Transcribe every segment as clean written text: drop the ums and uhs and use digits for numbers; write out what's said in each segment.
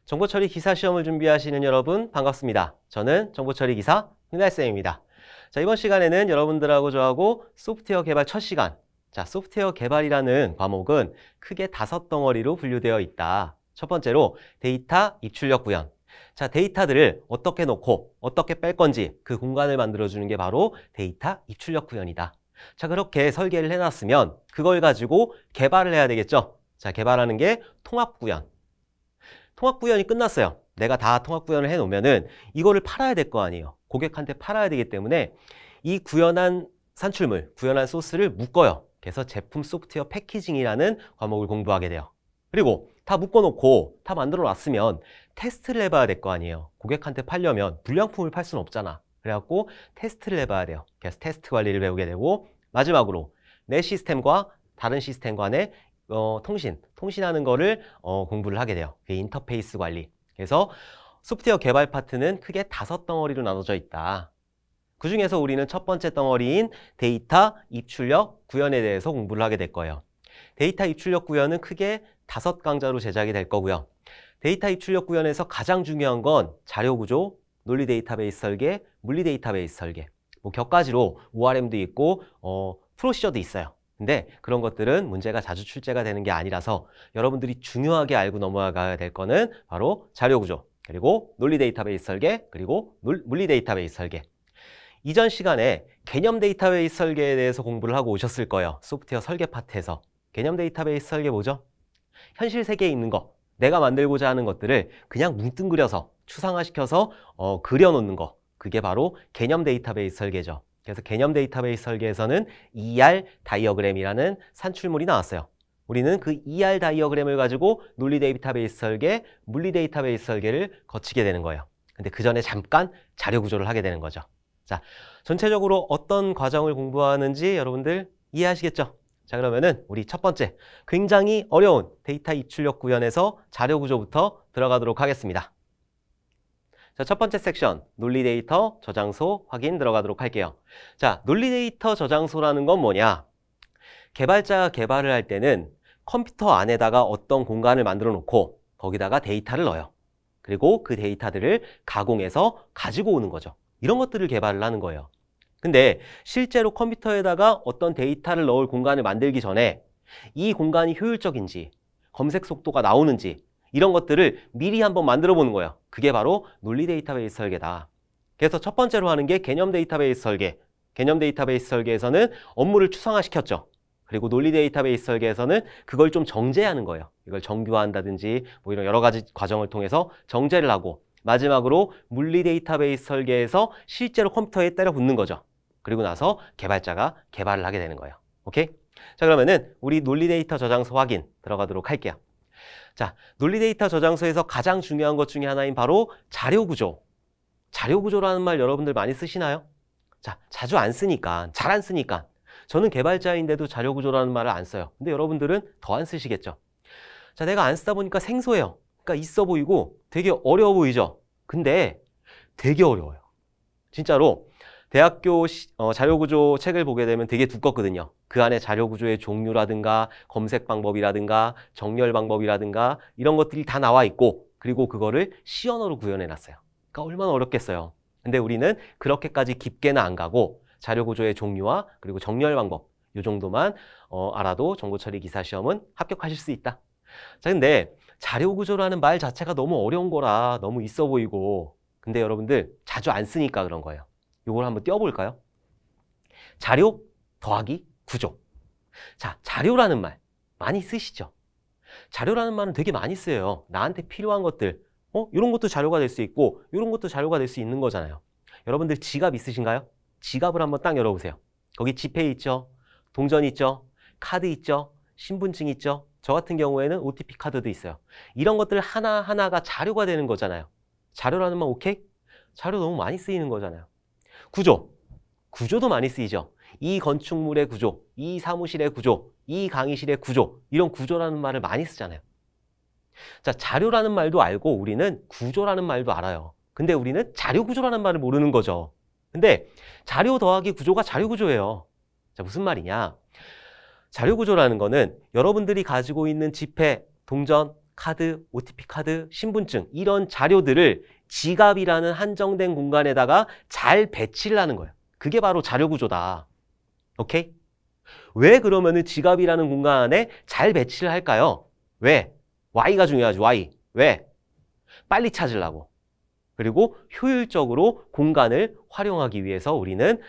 정보처리 기사 시험을 준비하시는 여러분 반갑습니다. 저는 정보처리 기사 흥달쌤입니다. 자, 이번 시간에는 여러분들하고 저하고 소프트웨어 개발 첫 시간. 자, 소프트웨어 개발이라는 과목은 크게 5덩어리로 분류되어 있다. 첫 번째로 데이터 입출력 구현. 자, 데이터들을 어떻게 놓고 어떻게 뺄 건지 그 공간을 만들어주는 게 바로 데이터 입출력 구현이다. 자, 그렇게 설계를 해놨으면 그걸 가지고 개발을 해야 되겠죠. 자, 개발하는 게 통합 구현. 통합 구현이 끝났어요. 내가 다 통합 구현을 해놓으면은 이거를 팔아야 될 거 아니에요. 고객한테 팔아야 되기 때문에 이 구현한 산출물, 구현한 소스를 묶어요. 그래서 제품 소프트웨어 패키징이라는 과목을 공부하게 돼요. 그리고 다 묶어놓고 다 만들어 놨으면 테스트를 해봐야 될 거 아니에요. 고객한테 팔려면 불량품을 팔 수는 없잖아. 그래갖고 테스트를 해봐야 돼요. 그래서 테스트 관리를 배우게 되고, 마지막으로 내 시스템과 다른 시스템 간의 통신하는 거를 공부를 하게 돼요. 그게 인터페이스 관리. 그래서 소프트웨어 개발 파트는 크게 5덩어리로 나눠져 있다. 그 중에서 우리는 첫 번째 덩어리인 데이터 입출력 구현에 대해서 공부를 하게 될 거예요. 데이터 입출력 구현은 크게 5강좌로 제작이 될 거고요. 데이터 입출력 구현에서 가장 중요한 건 자료 구조, 논리 데이터베이스 설계, 물리 데이터베이스 설계. 뭐 격가지로 ORM도 있고 프로시저도 있어요. 근데 그런 것들은 문제가 자주 출제가 되는 게 아니라서 여러분들이 중요하게 알고 넘어가야 될 거는 바로 자료 구조, 그리고 논리 데이터베이스 설계, 그리고 물리 데이터베이스 설계. 이전 시간에 개념 데이터베이스 설계에 대해서 공부를 하고 오셨을 거예요. 소프트웨어 설계 파트에서. 개념 데이터베이스 설계 뭐죠? 현실 세계에 있는 거, 내가 만들고자 하는 것들을 그냥 뭉뚱그려서 추상화시켜서 그려놓는 거. 그게 바로 개념 데이터베이스 설계죠. 그래서 개념 데이터베이스 설계에서는 ER 다이어그램이라는 산출물이 나왔어요. 우리는 그 ER 다이어그램을 가지고 논리 데이터베이스 설계, 물리 데이터베이스 설계를 거치게 되는 거예요. 근데 그 전에 잠깐 자료 구조를 하게 되는 거죠. 자, 전체적으로 어떤 과정을 공부하는지 여러분들 이해하시겠죠? 자, 그러면은 우리 첫 번째, 굉장히 어려운 데이터 입출력 구현에서 자료 구조부터 들어가도록 하겠습니다. 자, 첫 번째 섹션, 논리 데이터 저장소 확인 들어가도록 할게요. 자, 논리 데이터 저장소라는 건 뭐냐? 개발자가 개발을 할 때는 컴퓨터 안에다가 어떤 공간을 만들어 놓고 거기다가 데이터를 넣어요. 그리고 그 데이터들을 가공해서 가지고 오는 거죠. 이런 것들을 개발을 하는 거예요. 근데 실제로 컴퓨터에다가 어떤 데이터를 넣을 공간을 만들기 전에 이 공간이 효율적인지, 검색 속도가 나오는지 이런 것들을 미리 한번 만들어 보는 거예요. 그게 바로 논리 데이터베이스 설계다. 그래서 첫 번째로 하는 게 개념 데이터베이스 설계. 개념 데이터베이스 설계에서는 업무를 추상화시켰죠. 그리고 논리 데이터베이스 설계에서는 그걸 좀 정제하는 거예요. 이걸 정교화한다든지 뭐 이런 여러 가지 과정을 통해서 정제를 하고, 마지막으로 물리 데이터베이스 설계에서 실제로 컴퓨터에 때려 붙는 거죠. 그리고 나서 개발자가 개발을 하게 되는 거예요. 오케이? 자, 그러면은 우리 논리 데이터 저장소 확인 들어가도록 할게요. 자, 논리 데이터 저장소에서 가장 중요한 것 중에 하나인 바로 자료 구조. 자료 구조라는 말 여러분들 많이 쓰시나요? 자, 자주 안 쓰니까, 잘 안 쓰니까. 저는 개발자인데도 자료 구조라는 말을 안 써요. 근데 여러분들은 더 안 쓰시겠죠. 자, 내가 안 쓰다 보니까 생소해요. 그러니까 있어 보이고 되게 어려워 보이죠. 근데 되게 어려워요. 진짜로 대학교 자료구조 책을 보게 되면 되게 두껍거든요. 그 안에 자료구조의 종류라든가 검색 방법이라든가 정렬 방법이라든가 이런 것들이 다 나와 있고, 그리고 그거를 시언어로 구현해 놨어요. 그러니까 얼마나 어렵겠어요. 근데 우리는 그렇게까지 깊게는 안 가고 자료구조의 종류와 그리고 정렬 방법 이 정도만 알아도 정보처리 기사 시험은 합격하실 수 있다. 자, 근데 자료구조라는 말 자체가 너무 어려운 거라 너무 있어 보이고, 근데 여러분들 자주 안 쓰니까 그런 거예요. 이걸 한번 띄워볼까요? 자료 더하기 구조. 자, 자료라는 말 많이 쓰시죠? 자료라는 말은 되게 많이 쓰여요. 나한테 필요한 것들, 이런 것도 자료가 될 수 있고 이런 것도 자료가 될 수 있는 거잖아요. 여러분들 지갑 있으신가요? 지갑을 한번 딱 열어보세요. 거기 지폐 있죠? 동전 있죠? 카드 있죠? 신분증 있죠? 저 같은 경우에는 OTP 카드도 있어요. 이런 것들 하나하나가 자료가 되는 거잖아요. 자료라는 말 오케이? 자료 너무 많이 쓰이는 거잖아요. 구조. 구조도 많이 쓰이죠. 이 건축물의 구조, 이 사무실의 구조, 이 강의실의 구조, 이런 구조라는 말을 많이 쓰잖아요. 자, 자료라는 말도 알고 우리는 구조라는 말도 알아요. 근데 우리는 자료 구조라는 말을 모르는 거죠. 근데 자료 더하기 구조가 자료 구조예요. 자, 무슨 말이냐? 자료 구조라는 거는 여러분들이 가지고 있는 지폐, 동전, 카드, OTP 카드, 신분증 이런 자료들을 지갑이라는 한정된 공간에다가 잘 배치를 하는 거예요. 그게 바로 자료 구조다. 오케이? 왜 그러면은 지갑이라는 공간 안에 잘 배치를 할까요? 왜? Y가 중요하죠. Y. 왜? 빨리 찾으려고. 그리고 효율적으로 공간을 활용하기 위해서 우리는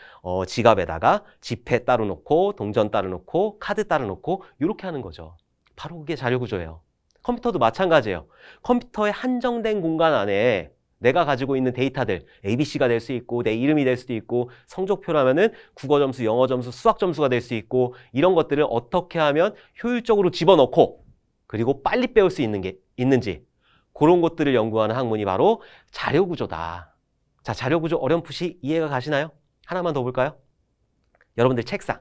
지갑에다가 지폐 따로 놓고 동전 따로 놓고 카드 따로 놓고 이렇게 하는 거죠. 바로 그게 자료 구조예요. 컴퓨터도 마찬가지예요. 컴퓨터의 한정된 공간 안에 내가 가지고 있는 데이터들 ABC가 될 수 있고 내 이름이 될 수도 있고 성적표라면은 국어 점수, 영어 점수, 수학 점수가 될 수 있고 이런 것들을 어떻게 하면 효율적으로 집어넣고 그리고 빨리 배울 수 있는지 그런 것들을 연구하는 학문이 바로 자료구조다. 자, 자료구조 어렴풋이 이해가 가시나요? 하나만 더 볼까요? 여러분들 책상.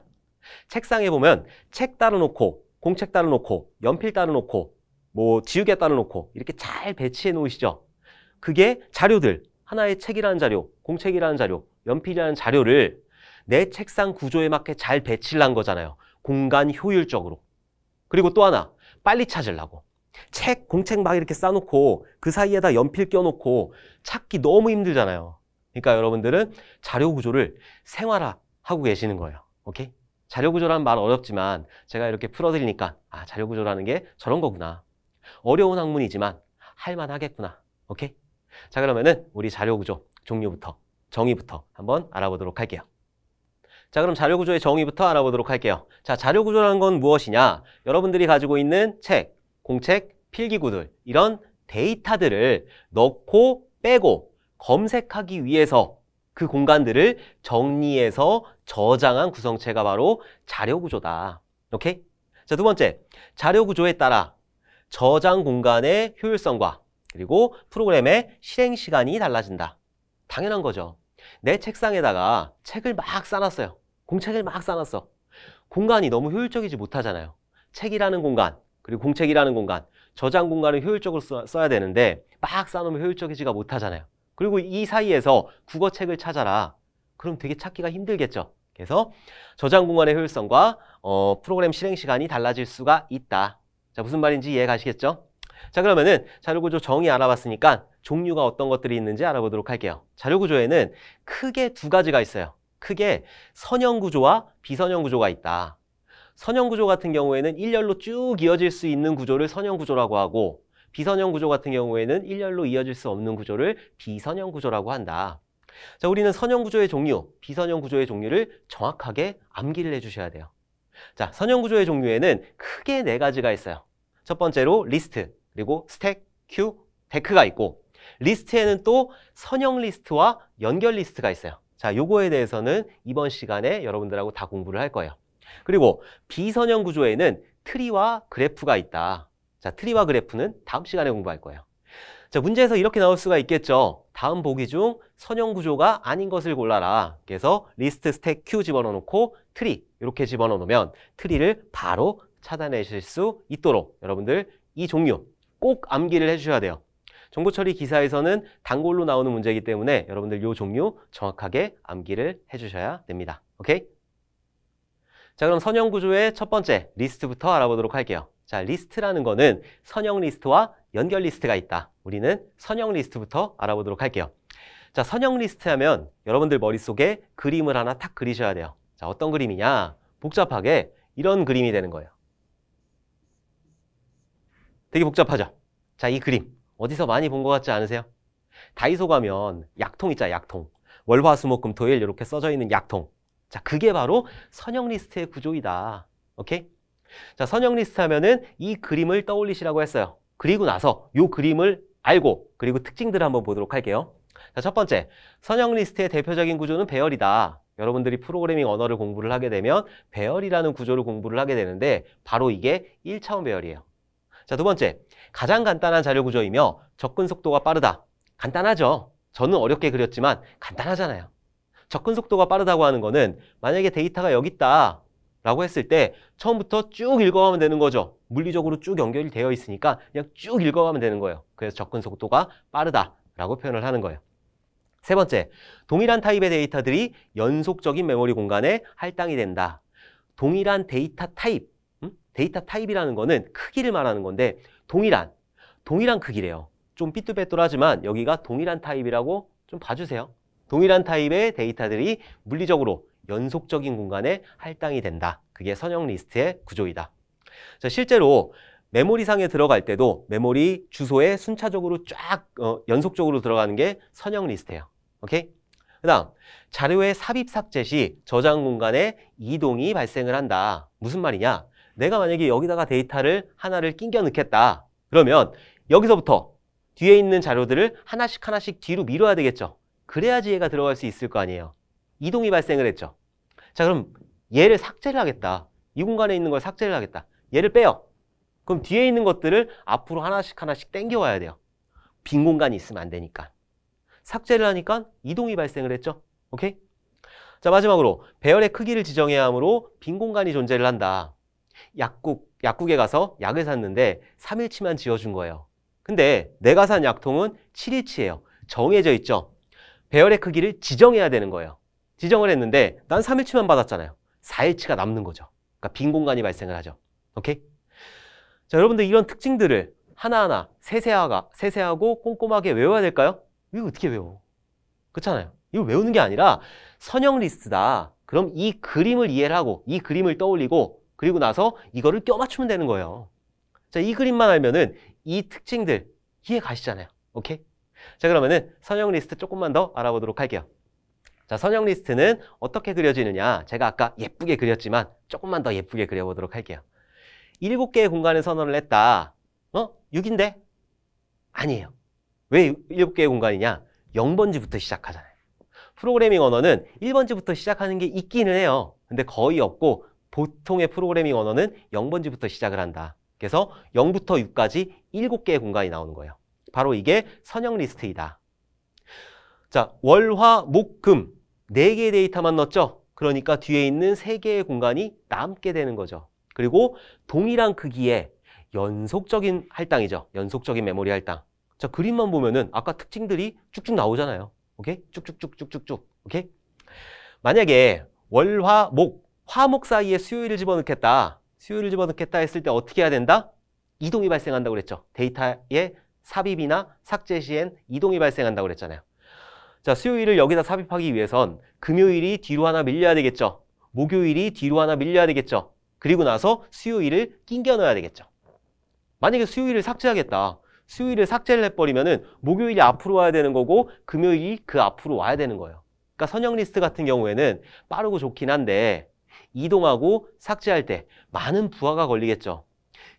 책상에 보면 책 따로 놓고 공책 따로 놓고 연필 따로 놓고 뭐 지우개 따로 놓고 이렇게 잘 배치해 놓으시죠? 그게 자료들, 하나의 책이라는 자료, 공책이라는 자료, 연필이라는 자료를 내 책상 구조에 맞게 잘 배치를 한 거잖아요. 공간 효율적으로. 그리고 또 하나, 빨리 찾으려고. 책, 공책 막 이렇게 싸놓고 그 사이에다 연필 껴놓고 찾기 너무 힘들잖아요. 그러니까 여러분들은 자료 구조를 생활화하고 계시는 거예요. 오케이? 자료 구조라는 말 어렵지만 제가 이렇게 풀어드리니까 아, 자료 구조라는 게 저런 거구나. 어려운 학문이지만 할만하겠구나. 오케이? 자, 그러면은 우리 자료 구조 종류부터 정의부터 한번 알아보도록 할게요. 자, 그럼 자료 구조의 정의부터 알아보도록 할게요. 자, 자료 구조라는 건 무엇이냐? 여러분들이 가지고 있는 책, 공책, 필기구들 이런 데이터들을 넣고 빼고 검색하기 위해서 그 공간들을 정리해서 저장한 구성체가 바로 자료 구조다. 오케이? 자, 두 번째, 자료 구조에 따라 저장 공간의 효율성과 그리고 프로그램의 실행 시간이 달라진다. 당연한 거죠. 내 책상에다가 책을 막 쌓아놨어요. 공책을 막 쌓아놨어. 공간이 너무 효율적이지 못하잖아요. 책이라는 공간, 그리고 공책이라는 공간, 저장 공간을 효율적으로 써야 되는데 막 쌓아놓으면 효율적이지가 못하잖아요. 그리고 이 사이에서 국어책을 찾아라. 그럼 되게 찾기가 힘들겠죠. 그래서 저장 공간의 효율성과 프로그램 실행 시간이 달라질 수가 있다. 자, 무슨 말인지 이해 가시겠죠? 자, 그러면은 자료구조 정의 알아봤으니까 종류가 어떤 것들이 있는지 알아보도록 할게요. 자료구조에는 크게 두 가지가 있어요. 크게 선형구조와 비선형구조가 있다. 선형구조 같은 경우에는 일렬로 쭉 이어질 수 있는 구조를 선형구조라고 하고 비선형구조 같은 경우에는 일렬로 이어질 수 없는 구조를 비선형구조라고 한다. 자, 우리는 선형구조의 종류, 비선형구조의 종류를 정확하게 암기를 해주셔야 돼요. 자, 선형구조의 종류에는 크게 네 가지가 있어요. 첫 번째로 리스트, 그리고 스택, 큐, 데크가 있고 리스트에는 또 선형 리스트와 연결 리스트가 있어요. 자, 요거에 대해서는 이번 시간에 여러분들하고 다 공부를 할 거예요. 그리고 비선형 구조에는 트리와 그래프가 있다. 자, 트리와 그래프는 다음 시간에 공부할 거예요. 자, 문제에서 이렇게 나올 수가 있겠죠. 다음 보기 중 선형 구조가 아닌 것을 골라라. 그래서 리스트, 스택, 큐 집어넣어 놓고 트리 이렇게 집어넣어 놓으면 트리를 바로 찾아내실 수 있도록 여러분들 이 종류 꼭 암기를 해주셔야 돼요. 정보처리 기사에서는 단골로 나오는 문제이기 때문에 여러분들 이 종류 정확하게 암기를 해주셔야 됩니다. 오케이? 자, 그럼 선형 구조의 첫 번째 리스트부터 알아보도록 할게요. 자, 리스트라는 거는 선형 리스트와 연결 리스트가 있다. 우리는 선형 리스트부터 알아보도록 할게요. 자, 선형 리스트 하면 여러분들 머릿속에 그림을 하나 탁 그리셔야 돼요. 자, 어떤 그림이냐? 복잡하게 이런 그림이 되는 거예요. 되게 복잡하죠? 자, 이 그림 어디서 많이 본 것 같지 않으세요? 다이소 가면 약통 있잖아요. 약통. 월화수목금토일 이렇게 써져 있는 약통. 자, 그게 바로 선형 리스트의 구조이다. 오케이? 자, 선형 리스트 하면은 이 그림을 떠올리시라고 했어요. 그리고 나서 이 그림을 알고 그리고 특징들을 한번 보도록 할게요. 자, 첫 번째, 선형 리스트의 대표적인 구조는 배열이다. 여러분들이 프로그래밍 언어를 공부를 하게 되면 배열이라는 구조를 공부를 하게 되는데 바로 이게 1차원 배열이에요. 자, 두 번째, 가장 간단한 자료 구조이며 접근 속도가 빠르다. 간단하죠? 저는 어렵게 그렸지만 간단하잖아요. 접근 속도가 빠르다고 하는 거는 만약에 데이터가 여기 있다 라고 했을 때 처음부터 쭉 읽어가면 되는 거죠. 물리적으로 쭉 연결이 되어 있으니까 그냥 쭉 읽어가면 되는 거예요. 그래서 접근 속도가 빠르다라고 표현을 하는 거예요. 세 번째, 동일한 타입의 데이터들이 연속적인 메모리 공간에 할당이 된다. 동일한 데이터 타입, 데이터 타입이라는 거는 크기를 말하는 건데 동일한 크기래요. 좀 삐뚤빼뚤하지만 여기가 동일한 타입이라고 좀 봐주세요. 동일한 타입의 데이터들이 물리적으로 연속적인 공간에 할당이 된다. 그게 선형 리스트의 구조이다. 자, 실제로 메모리상에 들어갈 때도 메모리 주소에 순차적으로 쫙 연속적으로 들어가는 게 선형 리스트예요. 오케이? 그 다음, 자료의 삽입 삭제 시 저장 공간에 이동이 발생을 한다. 무슨 말이냐? 내가 만약에 여기다가 데이터를 하나를 끼겨 넣겠다. 그러면 여기서부터 뒤에 있는 자료들을 하나씩 뒤로 밀어야 되겠죠. 그래야지 얘가 들어갈 수 있을 거 아니에요. 이동이 발생을 했죠. 자, 그럼 얘를 삭제를 하겠다. 이 공간에 있는 걸 삭제를 하겠다. 얘를 빼요. 그럼 뒤에 있는 것들을 앞으로 하나씩 당겨와야 돼요. 빈 공간이 있으면 안 되니까. 삭제를 하니까 이동이 발생을 했죠. 오케이? 자, 마지막으로 배열의 크기를 지정해야 하므로 빈 공간이 존재를 한다. 약국에 가서 약을 샀는데 3일치만 지어준 거예요. 근데 내가 산 약통은 7일치예요. 정해져 있죠. 배열의 크기를 지정해야 되는 거예요. 지정을 했는데 난 3일치만 받았잖아요. 4일치가 남는 거죠. 그러니까 빈 공간이 발생을 하죠. 오케이? 자, 여러분들 이런 특징들을 하나하나 세세하고 꼼꼼하게 외워야 될까요? 이거 어떻게 외워? 그렇잖아요. 이거 외우는 게 아니라 선형 리스트다. 그럼 이 그림을 이해를 하고 이 그림을 떠올리고 그리고 나서 이거를 껴맞추면 되는 거예요. 자, 이 그림만 알면은 이 특징들 이해 가시잖아요. 오케이? 자, 그러면은 선형 리스트 조금만 더 알아보도록 할게요. 자, 선형 리스트는 어떻게 그려지느냐? 제가 아까 예쁘게 그렸지만 조금만 더 예쁘게 그려보도록 할게요. 7개의 공간을 선언을 했다. 6인데? 아니에요. 왜 7개의 공간이냐? 0번지부터 시작하잖아요. 프로그래밍 언어는 1번지부터 시작하는 게 있기는 해요. 근데 거의 없고 보통의 프로그래밍 언어는 0번지부터 시작을 한다. 그래서 0부터 6까지 7개의 공간이 나오는 거예요. 바로 이게 선형 리스트이다. 자, 월, 화, 목, 금 4개의 데이터만 넣었죠? 그러니까 뒤에 있는 3개의 공간이 남게 되는 거죠. 그리고 동일한 크기의 연속적인 할당이죠. 연속적인 메모리 할당. 자, 그림만 보면은 아까 특징들이 쭉쭉 나오잖아요. 오케이? 쭉쭉쭉쭉쭉쭉. 오케이? 만약에 월, 화, 목, 화목 사이에 수요일을 집어넣겠다. 수요일을 집어넣겠다 했을 때 어떻게 해야 된다? 이동이 발생한다고 그랬죠. 데이터의 삽입이나 삭제 시엔 이동이 발생한다고 그랬잖아요. 자, 수요일을 여기다 삽입하기 위해선 금요일이 뒤로 하나 밀려야 되겠죠. 목요일이 뒤로 하나 밀려야 되겠죠. 그리고 나서 수요일을 끼겨 넣어야 되겠죠. 만약에 수요일을 삭제하겠다. 수요일을 삭제를 해버리면은 목요일이 앞으로 와야 되는 거고 금요일이 그 앞으로 와야 되는 거예요. 그러니까 선형 리스트 같은 경우에는 빠르고 좋긴 한데 이동하고 삭제할 때 많은 부하가 걸리겠죠.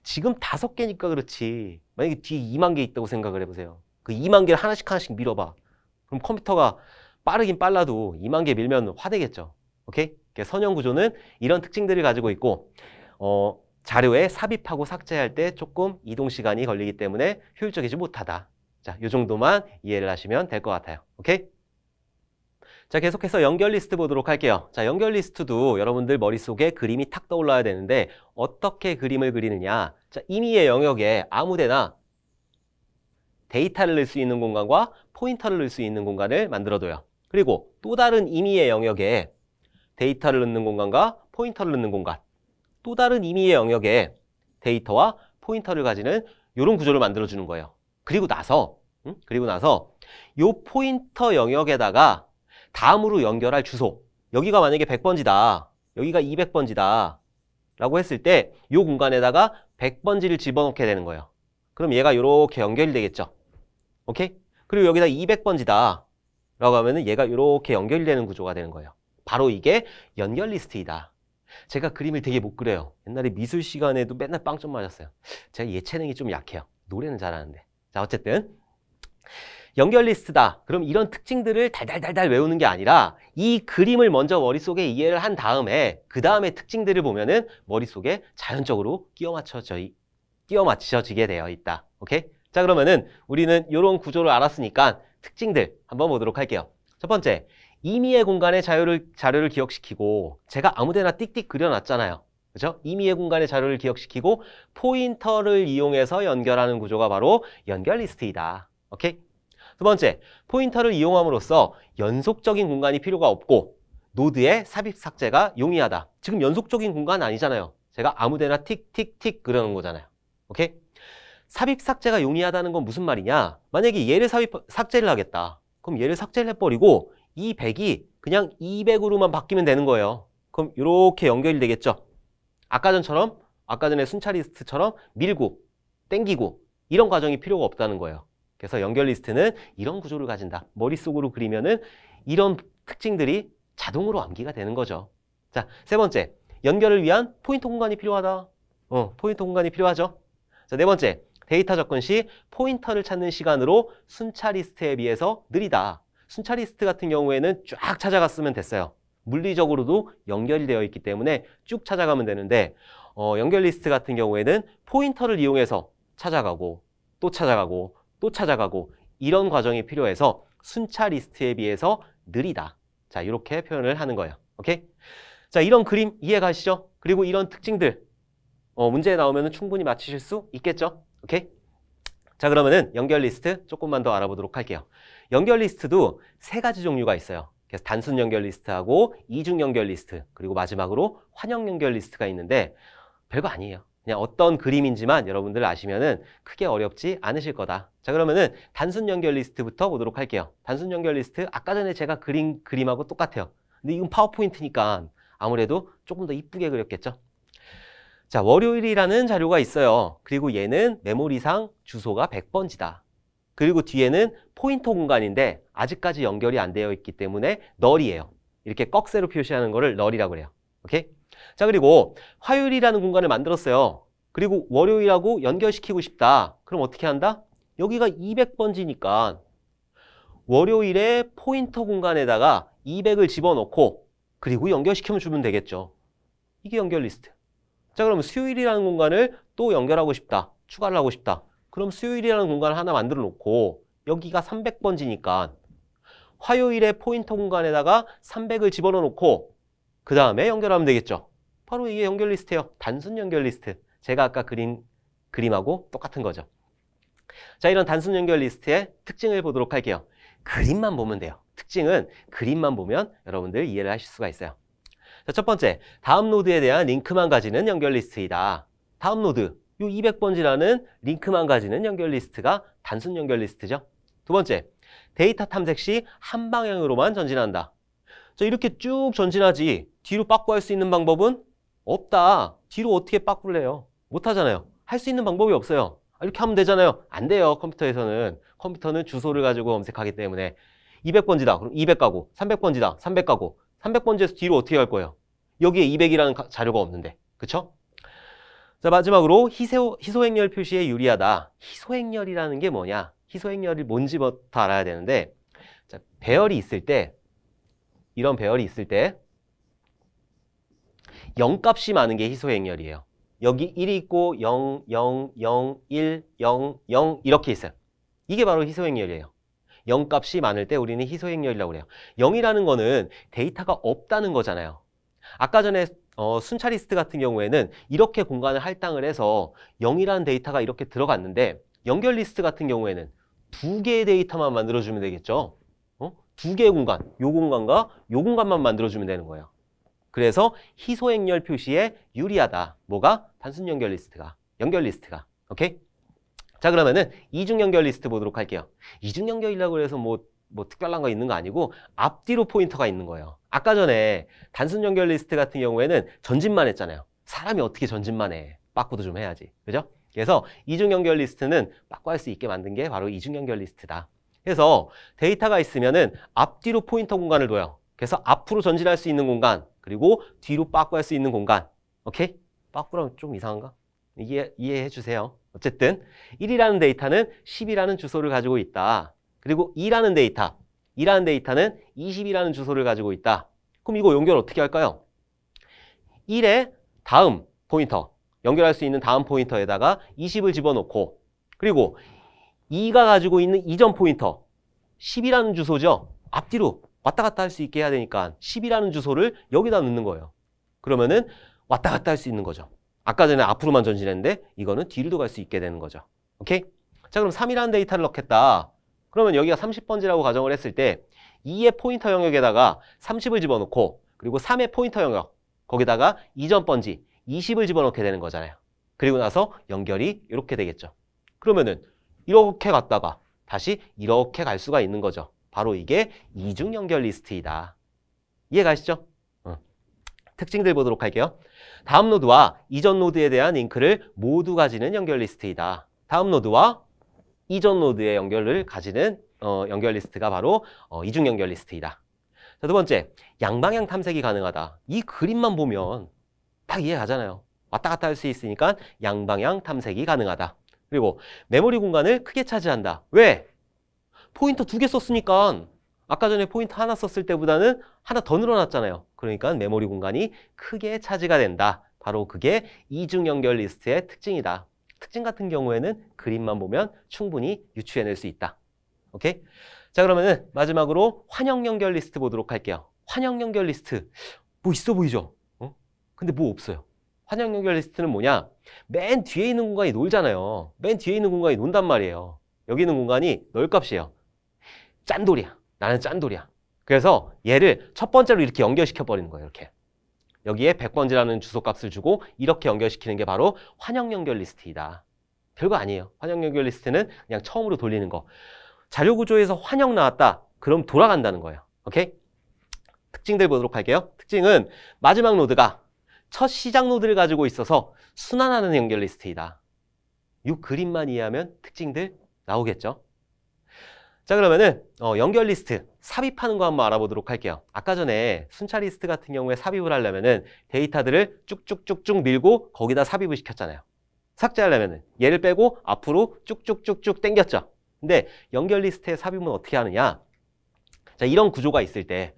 지금 5개니까 그렇지. 만약에 뒤에 2만 개 있다고 생각을 해보세요. 그 2만 개를 하나씩 밀어봐. 그럼 컴퓨터가 빠르긴 빨라도 2만 개 밀면 화되겠죠. 오케이? 선형 구조는 이런 특징들을 가지고 있고 자료에 삽입하고 삭제할 때 조금 이동 시간이 걸리기 때문에 효율적이지 못하다. 자, 이 정도만 이해를 하시면 될 것 같아요. 오케이? 자, 계속해서 연결 리스트 보도록 할게요. 자, 연결 리스트도 여러분들 머릿속에 그림이 탁 떠올라야 되는데 어떻게 그림을 그리느냐? 자, 임의의 영역에 아무데나 데이터를 넣을 수 있는 공간과 포인터를 넣을 수 있는 공간을 만들어둬요. 그리고 또 다른 임의의 영역에 데이터를 넣는 공간과 포인터를 넣는 공간, 또 다른 임의의 영역에 데이터와 포인터를 가지는 이런 구조를 만들어주는 거예요. 그리고 나서 이 포인터 영역에다가 다음으로 연결할 주소, 여기가 만약에 100번지다, 여기가 200번지다 라고 했을 때 이 공간에다가 100번지를 집어넣게 되는 거예요. 그럼 얘가 이렇게 연결이 되겠죠. 오케이? 그리고 여기다 200번지다 라고 하면은 얘가 이렇게 연결이 되는 구조가 되는 거예요. 바로 이게 연결 리스트이다. 제가 그림을 되게 못 그려요. 옛날에 미술 시간에도 맨날 빵점 맞았어요. 제가 예체능이 좀 약해요. 노래는 잘하는데. 자, 어쨌든 연결 리스트다. 그럼 이런 특징들을 달달달달 외우는 게 아니라 이 그림을 먼저 머릿속에 이해를 한 다음에 그 다음에 특징들을 보면은 머릿속에 자연적으로 끼워 맞춰지게 되어 있다. 오케이? 자, 그러면은 우리는 이런 구조를 알았으니까 특징들 한번 보도록 할게요. 첫 번째, 임의의 공간의 자료를 기억시키고 제가 아무데나 띡띡 그려놨잖아요. 그죠? 임의의 공간의 자료를 기억시키고 포인터를 이용해서 연결하는 구조가 바로 연결 리스트이다. 오케이? 두 번째, 포인터를 이용함으로써 연속적인 공간이 필요가 없고 노드의 삽입 삭제가 용이하다. 지금 연속적인 공간 아니잖아요. 제가 아무데나 틱틱틱 그러는 거잖아요. 오케이? 삽입 삭제가 용이하다는 건 무슨 말이냐? 만약에 얘를 삭제를 하겠다. 그럼 얘를 삭제를 해버리고 이 100이 그냥 200으로만 바뀌면 되는 거예요. 그럼 이렇게 연결이 되겠죠? 아까 전에 순차 리스트처럼 밀고 땡기고 이런 과정이 필요가 없다는 거예요. 그래서 연결 리스트는 이런 구조를 가진다. 머릿속으로 그리면은 이런 특징들이 자동으로 암기가 되는 거죠. 자, 세 번째, 연결을 위한 포인터 공간이 필요하다. 포인터 공간이 필요하죠. 자, 네 번째, 데이터 접근 시 포인터를 찾는 시간으로 순차 리스트에 비해서 느리다. 순차 리스트 같은 경우에는 쫙 찾아갔으면 됐어요. 물리적으로도 연결이 되어 있기 때문에 쭉 찾아가면 되는데 연결 리스트 같은 경우에는 포인터를 이용해서 찾아가고 또 찾아가고 또 찾아가고 이런 과정이 필요해서 순차 리스트에 비해서 느리다. 자, 이렇게 표현을 하는 거예요. 오케이? 자, 이런 그림 이해가시죠? 그리고 이런 특징들 문제에 나오면 충분히 맞히실 수 있겠죠? 오케이? 자, 그러면은 연결 리스트 조금만 더 알아보도록 할게요. 연결 리스트도 세 가지 종류가 있어요. 그래서 단순 연결 리스트하고 이중 연결 리스트, 그리고 마지막으로 환영 연결 리스트가 있는데 별거 아니에요. 그냥 어떤 그림인지만 여러분들 아시면은 크게 어렵지 않으실 거다. 자, 그러면은 단순 연결 리스트부터 보도록 할게요. 단순 연결 리스트 아까 전에 제가 그린 그림하고 똑같아요. 근데 이건 파워포인트니까 아무래도 조금 더 이쁘게 그렸겠죠. 자, 월요일이라는 자료가 있어요. 그리고 얘는 메모리상 주소가 100번지다. 그리고 뒤에는 포인터 공간인데 아직까지 연결이 안 되어 있기 때문에 널이에요. 이렇게 꺽쇠로 표시하는 거를 널이라고 그래요. 오케이? 자, 그리고 화요일이라는 공간을 만들었어요. 그리고 월요일하고 연결시키고 싶다. 그럼 어떻게 한다? 여기가 200번지니까 월요일에 포인터 공간에다가 200을 집어넣고 그리고 연결시키면 주면 되겠죠. 이게 연결 리스트. 자, 그러면 수요일이라는 공간을 또 연결하고 싶다. 추가를 하고 싶다. 그럼 수요일이라는 공간을 하나 만들어 놓고 여기가 300번지니까 화요일에 포인터 공간에다가 300을 집어넣어 놓고 그 다음에 연결하면 되겠죠. 바로 이게 연결 리스트예요. 단순 연결 리스트. 제가 아까 그린 그림하고 똑같은 거죠. 자, 이런 단순 연결 리스트의 특징을 보도록 할게요. 그림만 보면 돼요. 특징은 그림만 보면 여러분들 이해를 하실 수가 있어요. 자, 첫 번째, 다음 노드에 대한 링크만 가지는 연결 리스트이다. 다음 노드, 요 200번지라는 링크만 가지는 연결 리스트가 단순 연결 리스트죠. 두 번째, 데이터 탐색 시 한 방향으로만 전진한다. 자, 이렇게 쭉 전진하지 뒤로 빠꾸할 수 있는 방법은 없다. 뒤로 어떻게 빠꾸를 해요? 못하잖아요. 할 수 있는 방법이 없어요. 이렇게 하면 되잖아요. 안 돼요. 컴퓨터는 주소를 가지고 검색하기 때문에 200번지다. 그럼 200 가고 300번지다. 300 가고 300번지에서 뒤로 어떻게 갈 거예요? 여기에 200이라는 자료가 없는데. 그쵸? 자, 마지막으로 희소행렬 표시에 유리하다. 희소행렬이라는 게 뭐냐? 희소행렬이 뭔지부터 알아야 되는데, 자, 배열이 있을 때, 이런 배열이 있을 때 0값이 많은 게 희소행렬이에요. 여기 1이 있고 0, 0, 0, 1, 0, 0 이렇게 있어요. 이게 바로 희소행렬이에요. 0값이 많을 때 우리는 희소행렬이라고 그래요. 0이라는 거는 데이터가 없다는 거잖아요. 아까 전에 순차 리스트 같은 경우에는 이렇게 공간을 할당을 해서 0이라는 데이터가 이렇게 들어갔는데 연결 리스트 같은 경우에는 두 개의 데이터만 만들어주면 되겠죠. 두 개의 공간, 요 공간과 요 공간만 만들어주면 되는 거예요. 그래서 희소행렬 표시에 유리하다. 뭐가? 단순 연결 리스트가. 연결 리스트가. 오케이? 자, 그러면은 이중 연결 리스트 보도록 할게요. 이중 연결이라고 해서 뭐 특별한 거 있는 거 아니고 앞뒤로 포인터가 있는 거예요. 아까 전에 단순 연결 리스트 같은 경우에는 전진만 했잖아요. 사람이 어떻게 전진만 해? 빠꾸도 좀 해야지. 그죠? 그래서 이중 연결 리스트는 빠꾸할 수 있게 만든 게 바로 이중 연결 리스트다. 그래서 데이터가 있으면은 앞뒤로 포인터 공간을 둬요. 그래서 앞으로 전진할 수 있는 공간, 그리고 뒤로 빠꾸할 수 있는 공간. 오케이? 빠꾸라면 좀 이상한가? 이해해 주세요. 어쨌든 1이라는 데이터는 10이라는 주소를 가지고 있다. 그리고 2라는 데이터는 20이라는 주소를 가지고 있다. 그럼 이거 연결 어떻게 할까요? 1의 다음 포인터, 연결할 수 있는 다음 포인터에다가 20을 집어넣고, 그리고 2가 가지고 있는 이전 포인터, 10이라는 주소죠. 앞뒤로 왔다 갔다 할 수 있게 해야 되니까 10이라는 주소를 여기다 넣는 거예요. 그러면은 왔다 갔다 할 수 있는 거죠. 아까 전에 앞으로만 전진했는데 이거는 뒤로도 갈 수 있게 되는 거죠. 오케이? 자, 그럼 3이라는 데이터를 넣겠다. 그러면 여기가 30번지라고 가정을 했을 때 2의 포인터 영역에다가 30을 집어넣고 그리고 3의 포인터 영역 거기다가 이전 번지 20을 집어넣게 되는 거잖아요. 그리고 나서 연결이 이렇게 되겠죠. 그러면은 이렇게 갔다가 다시 이렇게 갈 수가 있는 거죠. 바로 이게 이중 연결 리스트이다. 이해가시죠? 특징들 보도록 할게요. 다음 노드와 이전 노드에 대한 링크를 모두 가지는 연결 리스트이다. 다음 노드와 이전 노드의 연결을 가지는 연결 리스트가 바로 이중 연결 리스트이다. 자, 두 번째, 양방향 탐색이 가능하다. 이 그림만 보면 딱 이해가잖아요. 왔다 갔다 할 수 있으니까 양방향 탐색이 가능하다. 그리고 메모리 공간을 크게 차지한다. 왜? 포인터 2개 썼으니까 아까 전에 포인터 하나 썼을 때보다는 하나 더 늘어났잖아요. 그러니까 메모리 공간이 크게 차지가 된다. 바로 그게 이중 연결 리스트의 특징이다. 특징 같은 경우에는 그림만 보면 충분히 유추해낼 수 있다. 오케이? 자, 그러면은 마지막으로 환영 연결 리스트 보도록 할게요. 환영 연결 리스트 뭐 있어 보이죠? 근데 뭐 없어요. 환영 연결 리스트는 뭐냐? 맨 뒤에 있는 공간이 놀잖아요. 맨 뒤에 있는 공간이 논단 말이에요. 여기 있는 공간이 널 값이에요. 짠돌이야. 나는 짠돌이야. 그래서 얘를 첫 번째로 이렇게 연결시켜 버리는 거예요. 이렇게. 여기에 100번지라는 주소값을 주고 이렇게 연결시키는 게 바로 환영 연결 리스트이다. 별거 아니에요. 환영 연결 리스트는 그냥 처음으로 돌리는 거. 자료 구조에서 환영 나왔다. 그럼 돌아간다는 거예요. 오케이? 특징들 보도록 할게요. 특징은 마지막 노드가 첫 시작 노드를 가지고 있어서 순환하는 연결 리스트이다. 이 그림만 이해하면 특징들 나오겠죠? 자, 그러면은 연결 리스트 삽입하는 거 한번 알아보도록 할게요. 아까 전에 순차 리스트 같은 경우에 삽입을 하려면은 데이터들을 쭉쭉쭉쭉 밀고 거기다 삽입을 시켰잖아요. 삭제하려면은 얘를 빼고 앞으로 쭉쭉쭉쭉 당겼죠. 근데 연결 리스트의 삽입은 어떻게 하느냐? 자, 이런 구조가 있을 때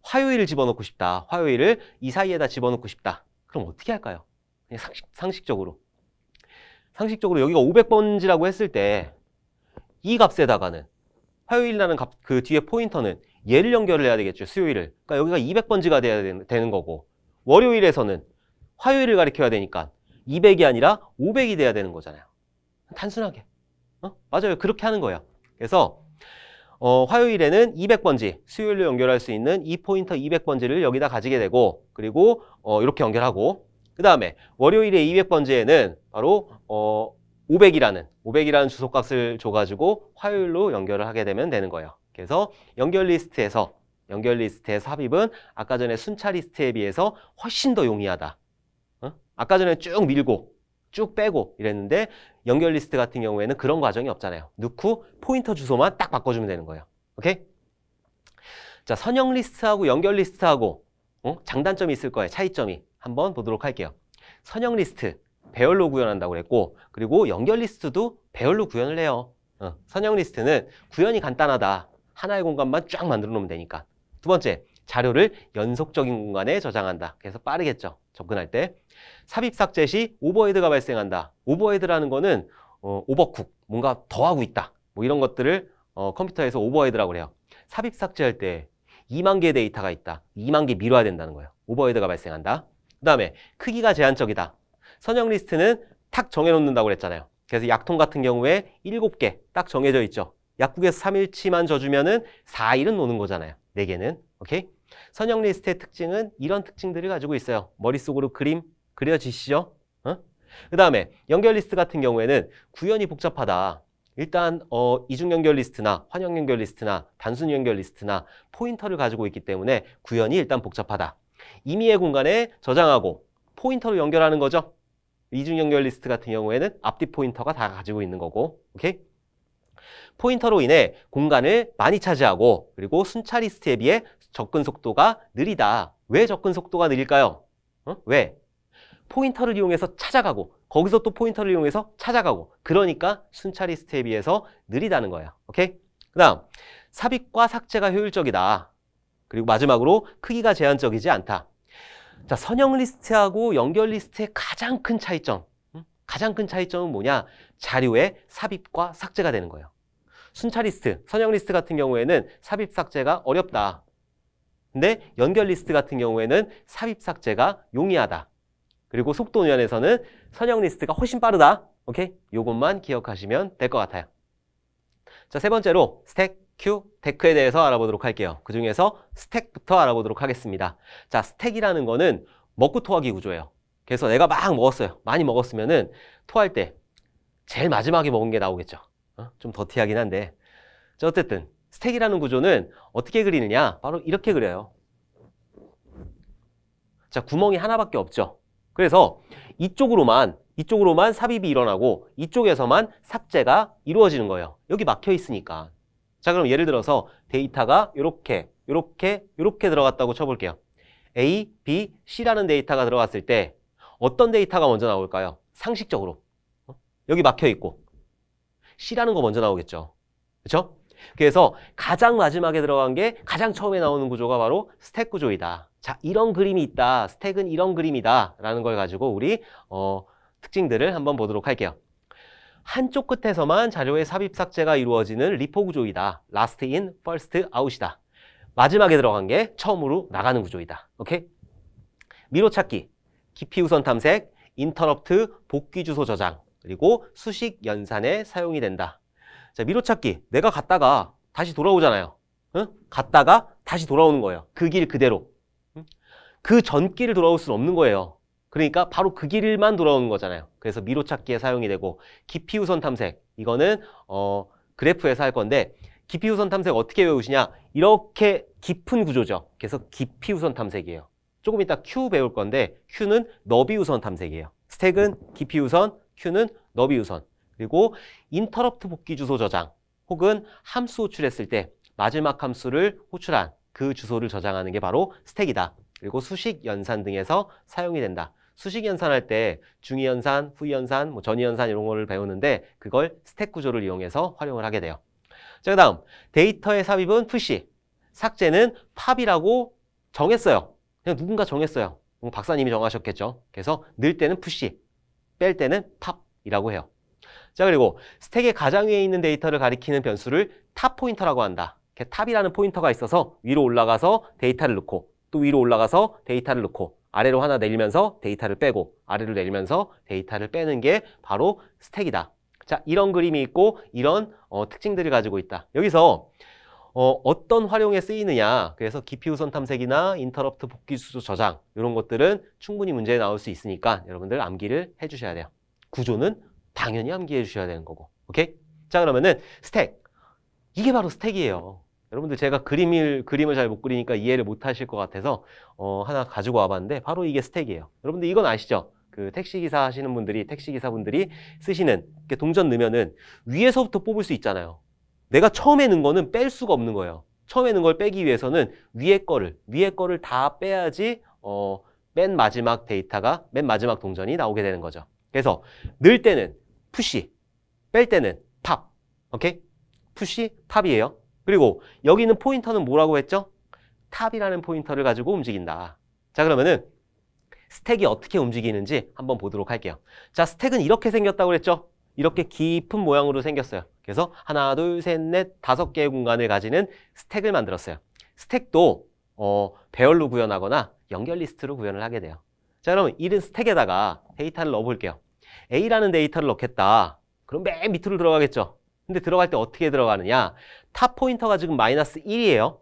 화요일을 집어넣고 싶다. 화요일을 이 사이에다 집어넣고 싶다. 그럼 어떻게 할까요? 그냥 상식적으로 여기가 500번지라고 했을 때 이 값에다가는 화요일이라는 값, 그 뒤에 포인터는 얘를 연결을 해야 되겠죠. 수요일을. 그러니까 여기가 200번지가 돼야 되는 거고 월요일에서는 화요일을 가리켜야 되니까 200이 아니라 500이 돼야 되는 거잖아요. 단순하게. 맞아요. 그렇게 하는 거예요. 그래서 화요일에는 200번지, 수요일로 연결할 수 있는 이 포인터 200번지를 여기다 가지게 되고 그리고 이렇게 연결하고 그 다음에 월요일에 200번지에는 바로 500이라는 주소값을 줘가지고 화요일로 연결을 하게 되면 되는 거예요. 그래서 연결 리스트의 삽입은 아까 전에 순차 리스트에 비해서 훨씬 더 용이하다. 아까 전에 쭉 밀고 쭉 빼고 이랬는데 연결 리스트 같은 경우에는 그런 과정이 없잖아요. 넣고 포인터 주소만 딱 바꿔주면 되는 거예요. 오케이? 자, 선형 리스트하고 연결 리스트하고 장단점이 있을 거예요. 차이점이. 한번 보도록 할게요. 선형 리스트 배열로 구현한다고 그랬고 그리고 연결 리스트도 배열로 구현을 해요. 선형 리스트는 구현이 간단하다. 하나의 공간만 쫙 만들어 놓으면 되니까. 두 번째, 자료를 연속적인 공간에 저장한다. 그래서 빠르겠죠. 접근할 때. 삽입 삭제 시 오버헤드가 발생한다. 오버헤드라는 거는 오버쿡, 뭔가 더 하고 있다. 뭐 이런 것들을 컴퓨터에서 오버헤드라고 그래요. 삽입 삭제할 때 2만 개의 데이터가 있다. 2만 개 미뤄야 된다는 거예요. 오버헤드가 발생한다. 그 다음에 크기가 제한적이다. 선형 리스트는 탁 정해놓는다고 그랬잖아요. 그래서 약통 같은 경우에 7개 딱 정해져 있죠. 약국에서 3일치만 줘주면은 4일은 노는 거잖아요. 4개는. 오케이? 선형 리스트의 특징은 이런 특징들을 가지고 있어요. 머릿속으로 그림 그려지시죠? 그 다음에 연결 리스트 같은 경우에는 구현이 복잡하다. 일단 이중 연결 리스트나 환영 연결 리스트나 단순 연결 리스트나 포인터를 가지고 있기 때문에 구현이 일단 복잡하다. 임의의 공간에 저장하고 포인터로 연결하는 거죠. 이중 연결 리스트 같은 경우에는 앞뒤 포인터가 다 가지고 있는 거고. 오케이? 포인터로 인해 공간을 많이 차지하고 그리고 순차 리스트에 비해 접근 속도가 느리다. 왜 접근 속도가 느릴까요? 왜? 포인터를 이용해서 찾아가고 거기서 또 포인터를 이용해서 찾아가고 그러니까 순차 리스트에 비해서 느리다는 거예요. 오케이? 그 다음 삽입과 삭제가 효율적이다. 그리고 마지막으로 크기가 제한적이지 않다. 자, 선형 리스트하고 연결 리스트의 가장 큰 차이점. 가장 큰 차이점은 뭐냐? 자료의 삽입과 삭제가 되는 거예요. 순차 리스트, 선형 리스트 같은 경우에는 삽입 삭제가 어렵다. 근데 연결 리스트 같은 경우에는 삽입 삭제가 용이하다. 그리고 속도 면에서는 선형 리스트가 훨씬 빠르다. 오케이? 요것만 기억하시면 될 것 같아요. 자, 세 번째로 스택, 큐, 데크에 대해서 알아보도록 할게요. 그 중에서 스택부터 알아보도록 하겠습니다. 자, 스택이라는 거는 먹고 토하기 구조예요. 그래서 내가 막 먹었어요. 많이 먹었으면은 토할 때 제일 마지막에 먹은 게 나오겠죠. 좀 더티하긴 한데. 자, 어쨌든 스택이라는 구조는 어떻게 그리느냐? 바로 이렇게 그려요. 자, 구멍이 하나밖에 없죠. 그래서 이쪽으로만 삽입이 일어나고 이쪽에서만 삭제가 이루어지는 거예요. 여기 막혀 있으니까. 자, 그럼 예를 들어서 데이터가 이렇게 들어갔다고 쳐볼게요. A, B, C라는 데이터가 들어갔을 때 어떤 데이터가 먼저 나올까요? 상식적으로. 여기 막혀 있고 C라는 거 먼저 나오겠죠. 그렇죠? 그래서 가장 마지막에 들어간 게 가장 처음에 나오는 구조가 바로 스택 구조이다. 자, 이런 그림이 있다. 스택은 이런 그림이다. 라는 걸 가지고 우리 특징들을 한번 보도록 할게요. 한쪽 끝에서만 자료의 삽입 삭제가 이루어지는 리포 구조이다. Last in, first out이다. 마지막에 들어간 게 처음으로 나가는 구조이다. 오케이? 미로 찾기, 깊이 우선 탐색, 인터럽트, 복귀 주소 저장, 그리고 수식 연산에 사용이 된다. 자, 미로 찾기. 내가 갔다가 다시 돌아오잖아요. 응? 갔다가 다시 돌아오는 거예요. 그 길 그대로. 그 전 길을 돌아올 수는 없는 거예요. 그러니까 바로 그 길만 돌아오는 거잖아요. 그래서 미로 찾기에 사용이 되고, 깊이 우선 탐색. 이거는 그래프에서 할 건데, 깊이 우선 탐색 어떻게 외우시냐? 이렇게 깊은 구조죠. 그래서 깊이 우선 탐색이에요. 조금 이따 Q 배울 건데, Q는 너비 우선 탐색이에요. 스택은 깊이 우선, Q는 너비 우선. 그리고 인터럽트 복귀 주소 저장, 혹은 함수 호출했을 때 마지막 함수를 호출한 그 주소를 저장하는 게 바로 스택이다. 그리고 수식 연산 등에서 사용이 된다. 수식 연산할 때 중위 연산, 후위 연산, 전위 연산 이런 거를 배우는데 그걸 스택 구조를 이용해서 활용을 하게 돼요. 자, 그 다음 데이터의 삽입은 푸시, 삭제는 팝이라고 정했어요. 그냥 누군가 정했어요. 박사님이 정하셨겠죠. 그래서 넣을 때는 푸시, 뺄 때는 팝이라고 해요. 자, 그리고 스택의 가장 위에 있는 데이터를 가리키는 변수를 탑 포인터라고 한다. 탑이라는 포인터가 있어서 위로 올라가서 데이터를 넣고 또 위로 올라가서 데이터를 넣고 아래로 하나 내리면서 데이터를 빼고 아래로 내리면서 데이터를 빼는 게 바로 스택이다. 자, 이런 그림이 있고 이런 특징들을 가지고 있다. 여기서 어떤 활용에 쓰이느냐. 그래서 깊이 우선 탐색이나 인터럽트 복귀 주소 저장 이런 것들은 충분히 문제에 나올 수 있으니까 여러분들 암기를 해주셔야 돼요. 구조는 당연히 암기해 주셔야 되는 거고. 오케이? 자, 그러면은 스택. 이게 바로 스택이에요. 여러분들 제가 그림을 잘 못 그리니까 이해를 못 하실 것 같아서 하나 가지고 와봤는데 바로 이게 스택이에요. 여러분들 이건 아시죠? 그 택시기사 하시는 분들이, 택시기사분들이 쓰시는 이렇게 동전 넣으면은 위에서부터 뽑을 수 있잖아요. 내가 처음에 넣은 거는 뺄 수가 없는 거예요. 처음에 넣은 걸 빼기 위해서는 위에 거를 다 빼야지 맨 마지막 데이터가, 맨 마지막 동전이 나오게 되는 거죠. 그래서 넣을 때는 푸시, 뺄 때는 팝. 오케이? 푸시, 팝이에요. 그리고 여기 있는 포인터는 뭐라고 했죠? 탑이라는 포인터를 가지고 움직인다. 자, 그러면은 스택이 어떻게 움직이는지 한번 보도록 할게요. 자, 스택은 이렇게 생겼다고 그랬죠? 이렇게 깊은 모양으로 생겼어요. 그래서 하나, 둘, 셋, 넷, 5개의 공간을 가지는 스택을 만들었어요. 스택도 배열로 구현하거나 연결 리스트로 구현을 하게 돼요. 자, 그러면 이런 스택에다가 데이터를 넣어볼게요. A라는 데이터를 넣겠다. 그럼 맨 밑으로 들어가겠죠? 근데 들어갈 때 어떻게 들어가느냐? 탑 포인터가 지금 마이너스 1이에요.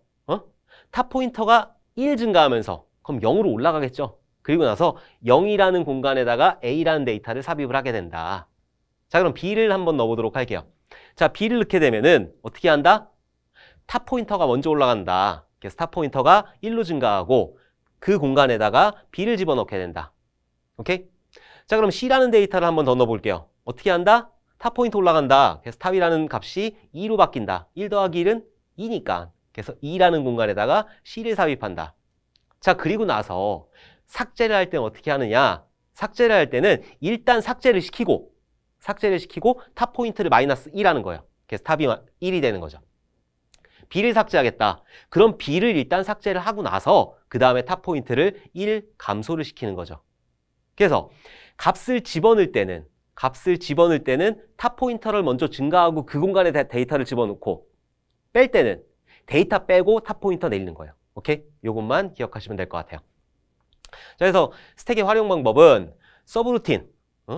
탑 포인터가 1 증가하면서 그럼 0으로 올라가겠죠? 그리고 나서 0이라는 공간에다가 A라는 데이터를 삽입을 하게 된다. 자, 그럼 B를 한번 넣어보도록 할게요. 자, B를 넣게 되면은 어떻게 한다? 탑 포인터가 먼저 올라간다. 그래서 탑 포인터가 1로 증가하고 그 공간에다가 B를 집어넣게 된다. 오케이? 자, 그럼 C라는 데이터를 한번 더 넣어볼게요. 어떻게 한다? 탑 포인트 올라간다. 그래서 탑이라는 값이 2로 바뀐다. 1 더하기 1은 2니까. 그래서 2라는 공간에다가 C를 삽입한다. 자, 그리고 나서 삭제를 할 때는 어떻게 하느냐? 삭제를 할 때는 일단 삭제를 시키고 탑 포인트를 마이너스 2라는 거예요. 그래서 탑이 1이 되는 거죠. B를 삭제하겠다. 그럼 B를 일단 삭제를 하고 나서 그 다음에 탑 포인트를 1 감소를 시키는 거죠. 그래서 값을 집어넣을 때는 탑 포인터를 먼저 증가하고 그 공간에 데이터를 집어넣고 뺄 때는 데이터 빼고 탑 포인터 내리는 거예요. 오케이? 요것만 기억하시면 될 것 같아요. 자, 그래서 스택의 활용 방법은 서브루틴,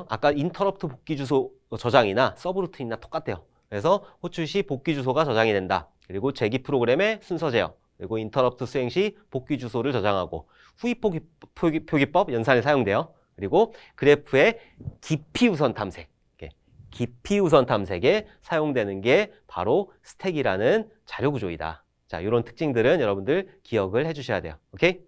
아까 인터럽트 복귀 주소 저장이나 서브루틴이나 똑같아요. 그래서 호출 시 복귀 주소가 저장이 된다. 그리고 재기 프로그램의 순서 제어, 그리고 인터럽트 수행 시 복귀 주소를 저장하고 후입 표기법 연산에 사용돼요. 그리고 그래프의 깊이 우선 탐색, 깊이 우선 탐색에 사용되는 게 바로 스택이라는 자료 구조이다. 자, 이런 특징들은 여러분들 기억을 해주셔야 돼요. 오케이?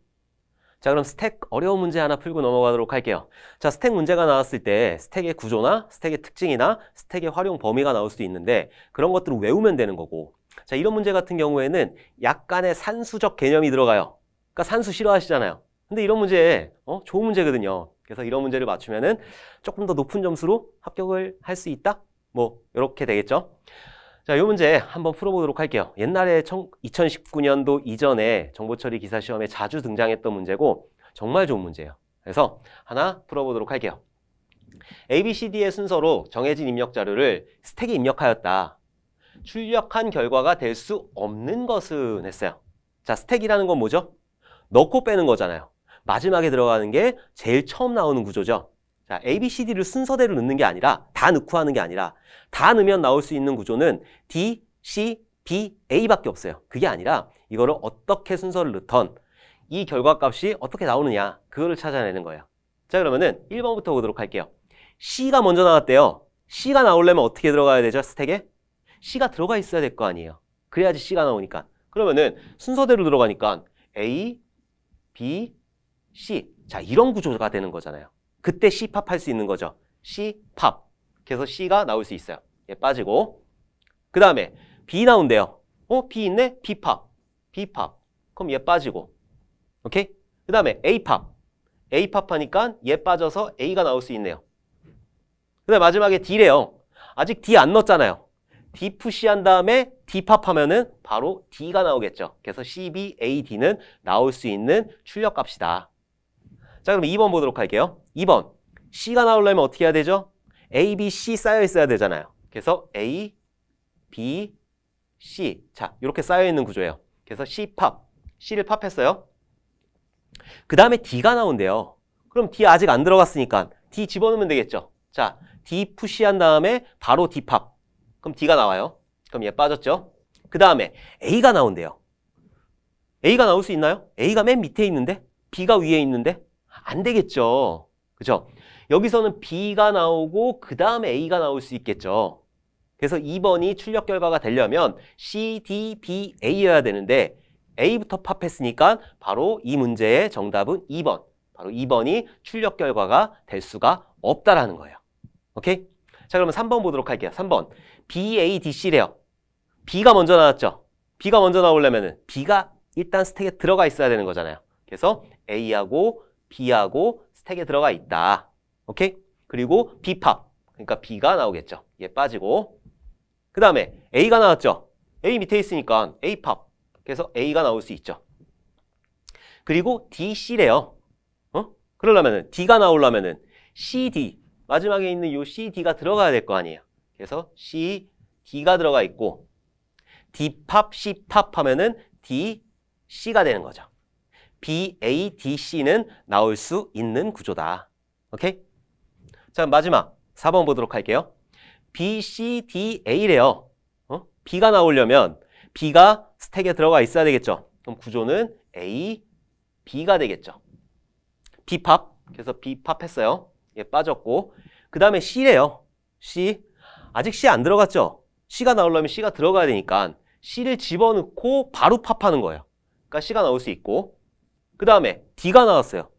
자, 그럼 스택 어려운 문제 하나 풀고 넘어가도록 할게요. 자, 스택 문제가 나왔을 때 스택의 구조나 스택의 특징이나 스택의 활용 범위가 나올 수도 있는데 그런 것들을 외우면 되는 거고, 자, 이런 문제 같은 경우에는 약간의 산수적 개념이 들어가요. 그러니까 산수 싫어하시잖아요. 근데 이런 문제 좋은 문제거든요. 그래서 이런 문제를 맞추면은 조금 더 높은 점수로 합격을 할 수 있다? 뭐 이렇게 되겠죠. 자, 이 문제 한번 풀어보도록 할게요. 옛날에 2019년도 이전에 정보처리 기사 시험에 자주 등장했던 문제고 정말 좋은 문제예요. 그래서 하나 풀어보도록 할게요. ABCD의 순서로 정해진 입력 자료를 스택에 입력하였다. 출력한 결과가 될 수 없는 것은 했어요. 자, 스택이라는 건 뭐죠? 넣고 빼는 거잖아요. 마지막에 들어가는 게 제일 처음 나오는 구조죠. 자, ABCD를 순서대로 넣는 게 아니라 다 넣고 하는 게 아니라 다 넣으면 나올 수 있는 구조는 D, C, B, A밖에 없어요. 그게 아니라 이거를 어떻게 순서를 넣던 이 결과값이 어떻게 나오느냐 그거를 찾아내는 거예요. 자, 그러면은 1번부터 보도록 할게요. C가 먼저 나왔대요. C가 나오려면 어떻게 들어가야 되죠? 스택에? C가 들어가 있어야 될 거 아니에요. 그래야지 C가 나오니까. 그러면은 순서대로 들어가니까 A, B, C. 자, 이런 구조가 되는 거잖아요. 그때 C 팝 할 수 있는 거죠. C 팝. 그래서 C가 나올 수 있어요. 얘 빠지고. 그 다음에 B 나온대요. B 있네? B 팝. B 팝. 그럼 얘 빠지고. 오케이? 그 다음에 A 팝. A 팝 하니까 얘 빠져서 A가 나올 수 있네요. 그 다음에 마지막에 D래요. 아직 D 안 넣었잖아요. D 푸시한 다음에 D 팝 하면은 바로 D가 나오겠죠. 그래서 C, B, A, D는 나올 수 있는 출력값이다. 자, 그럼 2번 보도록 할게요. 2번. C가 나오려면 어떻게 해야 되죠? A, B, C 쌓여 있어야 되잖아요. 그래서 A, B, C. 자, 이렇게 쌓여 있는 구조예요. 그래서 C 팝. C를 팝했어요. 그 다음에 D가 나온대요. 그럼 D 아직 안 들어갔으니까 D 집어넣으면 되겠죠. 자, D 푸시한 다음에 바로 D 팝. 그럼 D가 나와요. 그럼 얘 빠졌죠. 그 다음에 A가 나온대요. A가 나올 수 있나요? A가 맨 밑에 있는데? B가 위에 있는데? 안 되겠죠. 그죠? 여기서는 B가 나오고 그 다음에 A가 나올 수 있겠죠. 그래서 2번이 출력 결과가 되려면 C, D, B, A여야 되는데 A부터 팝했으니까 바로 이 문제의 정답은 2번. 바로 2번이 출력 결과가 될 수가 없다라는 거예요. 오케이? 자, 그러면 3번 보도록 할게요. 3번. B, A, D, C래요. B가 먼저 나왔죠. B가 먼저 나오려면은 B가 일단 스택에 들어가 있어야 되는 거잖아요. 그래서 A하고 B하고 스택에 들어가 있다. 오케이? 그리고 B 팝. 그러니까 B가 나오겠죠. 얘 빠지고. 그 다음에 A가 나왔죠. A 밑에 있으니까 A 팝. 그래서 A가 나올 수 있죠. 그리고 D, C래요. 그러려면은 D가 나오려면은 C, D. 마지막에 있는 요 C, D가 들어가야 될 거 아니에요. 그래서 C, D가 들어가 있고 D 팝, C 팝 하면은 D, C가 되는 거죠. B, A, D, C는 나올 수 있는 구조다. 오케이? 자, 마지막 4번 보도록 할게요. B, C, D, A래요. B가 나오려면 B가 스택에 들어가 있어야 되겠죠. 그럼 구조는 A, B가 되겠죠. B 팝. 그래서 B 팝 했어요. 얘 빠졌고. 그 다음에 C래요. C. 아직 C 안 들어갔죠? C가 나오려면 C가 들어가야 되니까 C를 집어넣고 바로 팝하는 거예요. 그러니까 C가 나올 수 있고. 그 다음에 D가 나왔어요.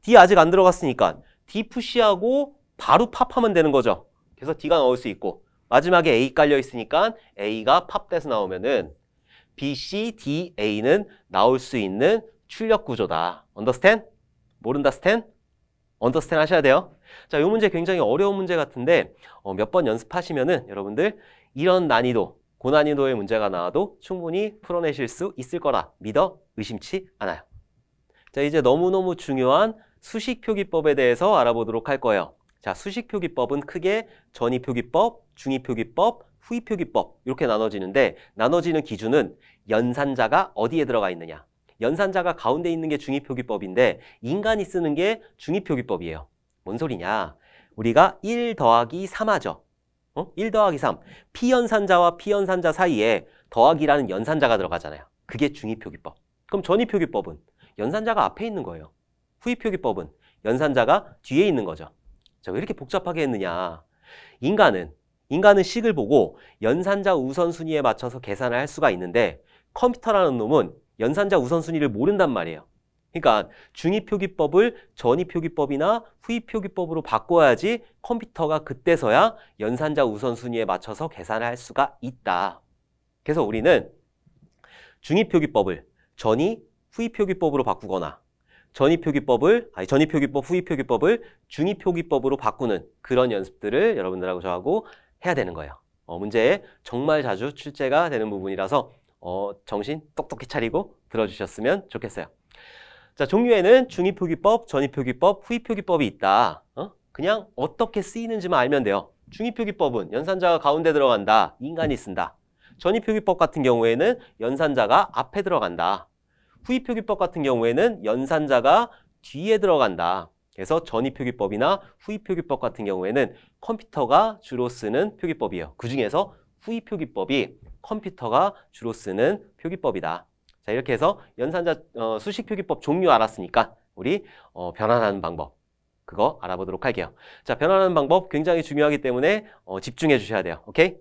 D 아직 안 들어갔으니까 D 푸시하고 바로 팝하면 되는 거죠. 그래서 D가 나올 수 있고. 마지막에 A 깔려 있으니까 A가 팝돼서 나오면은 B, C, D, A는 나올 수 있는 출력 구조다. 언더스탠? 모른다 스탠? 언더스탠 하셔야 돼요. 자, 이 문제 굉장히 어려운 문제 같은데 몇 번 연습하시면은 여러분들 이런 난이도, 고난이도의 문제가 나와도 충분히 풀어내실 수 있을 거라 믿어 의심치 않아요. 자, 이제 너무너무 중요한 수식표기법에 대해서 알아보도록 할 거예요. 자, 수식표기법은 크게 전이표기법, 중이표기법, 후이표기법 이렇게 나눠지는데 나눠지는 기준은 연산자가 어디에 들어가 있느냐. 연산자가 가운데 있는 게 중이표기법인데 인간이 쓰는 게 중이표기법이에요. 뭔 소리냐? 우리가 1 더하기 3 하죠. 1 더하기 3. 피연산자와 피연산자 사이에 더하기라는 연산자가 들어가잖아요. 그게 중위표기법. 그럼 전위표기법은 연산자가 앞에 있는 거예요. 후위표기법은 연산자가 뒤에 있는 거죠. 자, 왜 이렇게 복잡하게 했느냐. 인간은 식을 보고 연산자 우선순위에 맞춰서 계산을 할 수가 있는데 컴퓨터라는 놈은 연산자 우선순위를 모른단 말이에요. 그러니까 중위표기법을 전위표기법이나 후위표기법으로 바꿔야지 컴퓨터가 그때서야 연산자 우선순위에 맞춰서 계산을 할 수가 있다. 그래서 우리는 중위표기법을 전위, 후위표기법으로 바꾸거나 전위표기법, 후위표기법을 중위표기법으로 바꾸는 그런 연습들을 여러분들하고 저하고 해야 되는 거예요. 문제에 정말 자주 출제가 되는 부분이라서 정신 똑똑히 차리고 들어주셨으면 좋겠어요. 자, 종류에는 중위표기법, 전위표기법, 후위표기법이 있다. 그냥 어떻게 쓰이는지만 알면 돼요. 중위표기법은 연산자가 가운데 들어간다. 인간이 쓴다. 전위표기법 같은 경우에는 연산자가 앞에 들어간다. 후위표기법 같은 경우에는 연산자가 뒤에 들어간다. 그래서 전위표기법이나 후위표기법 같은 경우에는 컴퓨터가 주로 쓰는 표기법이에요. 그 중에서 후위표기법이 컴퓨터가 주로 쓰는 표기법이다. 자, 이렇게 해서 연산자 수식표기법 종류 알았으니까 우리 변환하는 방법 그거 알아보도록 할게요. 자, 변환하는 방법 굉장히 중요하기 때문에 집중해 주셔야 돼요. 오케이?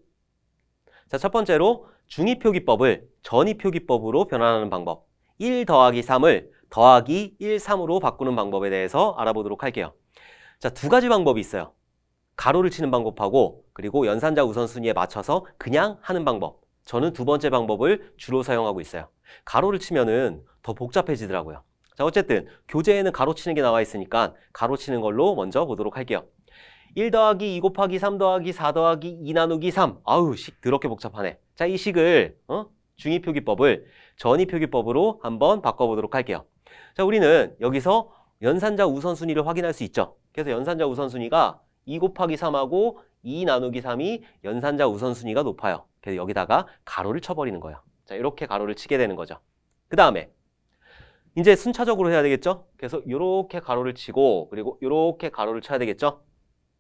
자, 첫 번째로 중위표기법을 전위표기법으로 변환하는 방법 1 더하기 3을 더하기 1, 3으로 바꾸는 방법에 대해서 알아보도록 할게요. 자, 두 가지 방법이 있어요. 가로를 치는 방법하고 그리고 연산자 우선순위에 맞춰서 그냥 하는 방법. 저는 두 번째 방법을 주로 사용하고 있어요. 가로를 치면은 더 복잡해지더라고요. 자, 어쨌든 교재에는 가로 치는 게 나와 있으니까 가로 치는 걸로 먼저 보도록 할게요. 1 더하기 2 곱하기 3 더하기 4 더하기 2 나누기 3. 아우, 식 더럽게 복잡하네. 자, 이 식을 중위표기법을 전위표기법으로 한번 바꿔보도록 할게요. 자, 우리는 여기서 연산자 우선순위를 확인할 수 있죠. 그래서 연산자 우선순위가 2 곱하기 3하고 2 나누기 3이 연산자 우선순위가 높아요. 그래서 여기다가 가로를 쳐버리는 거예요. 자, 이렇게 가로를 치게 되는 거죠. 그 다음에 이제 순차적으로 해야 되겠죠. 그래서 이렇게 가로를 치고 그리고 이렇게 가로를 쳐야 되겠죠.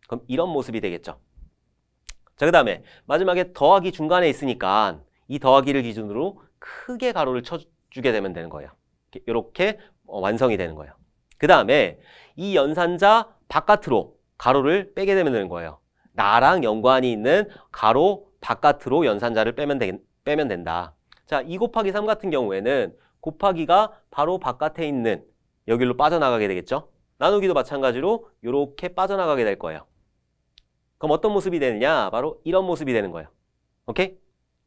그럼 이런 모습이 되겠죠. 자, 그 다음에 마지막에 더하기 중간에 있으니까 이 더하기를 기준으로 크게 가로를 쳐주게 되면 되는 거예요. 이렇게 완성이 되는 거예요. 그 다음에 이 연산자 바깥으로 가로를 빼게 되면 되는 거예요. 나랑 연관이 있는 가로 바깥으로 연산자를 빼면 된다. 자, 2 곱하기 3 같은 경우에는 곱하기가 바로 바깥에 있는 여기로 빠져나가게 되겠죠. 나누기도 마찬가지로 이렇게 빠져나가게 될 거예요. 그럼 어떤 모습이 되느냐? 바로 이런 모습이 되는 거예요. 오케이?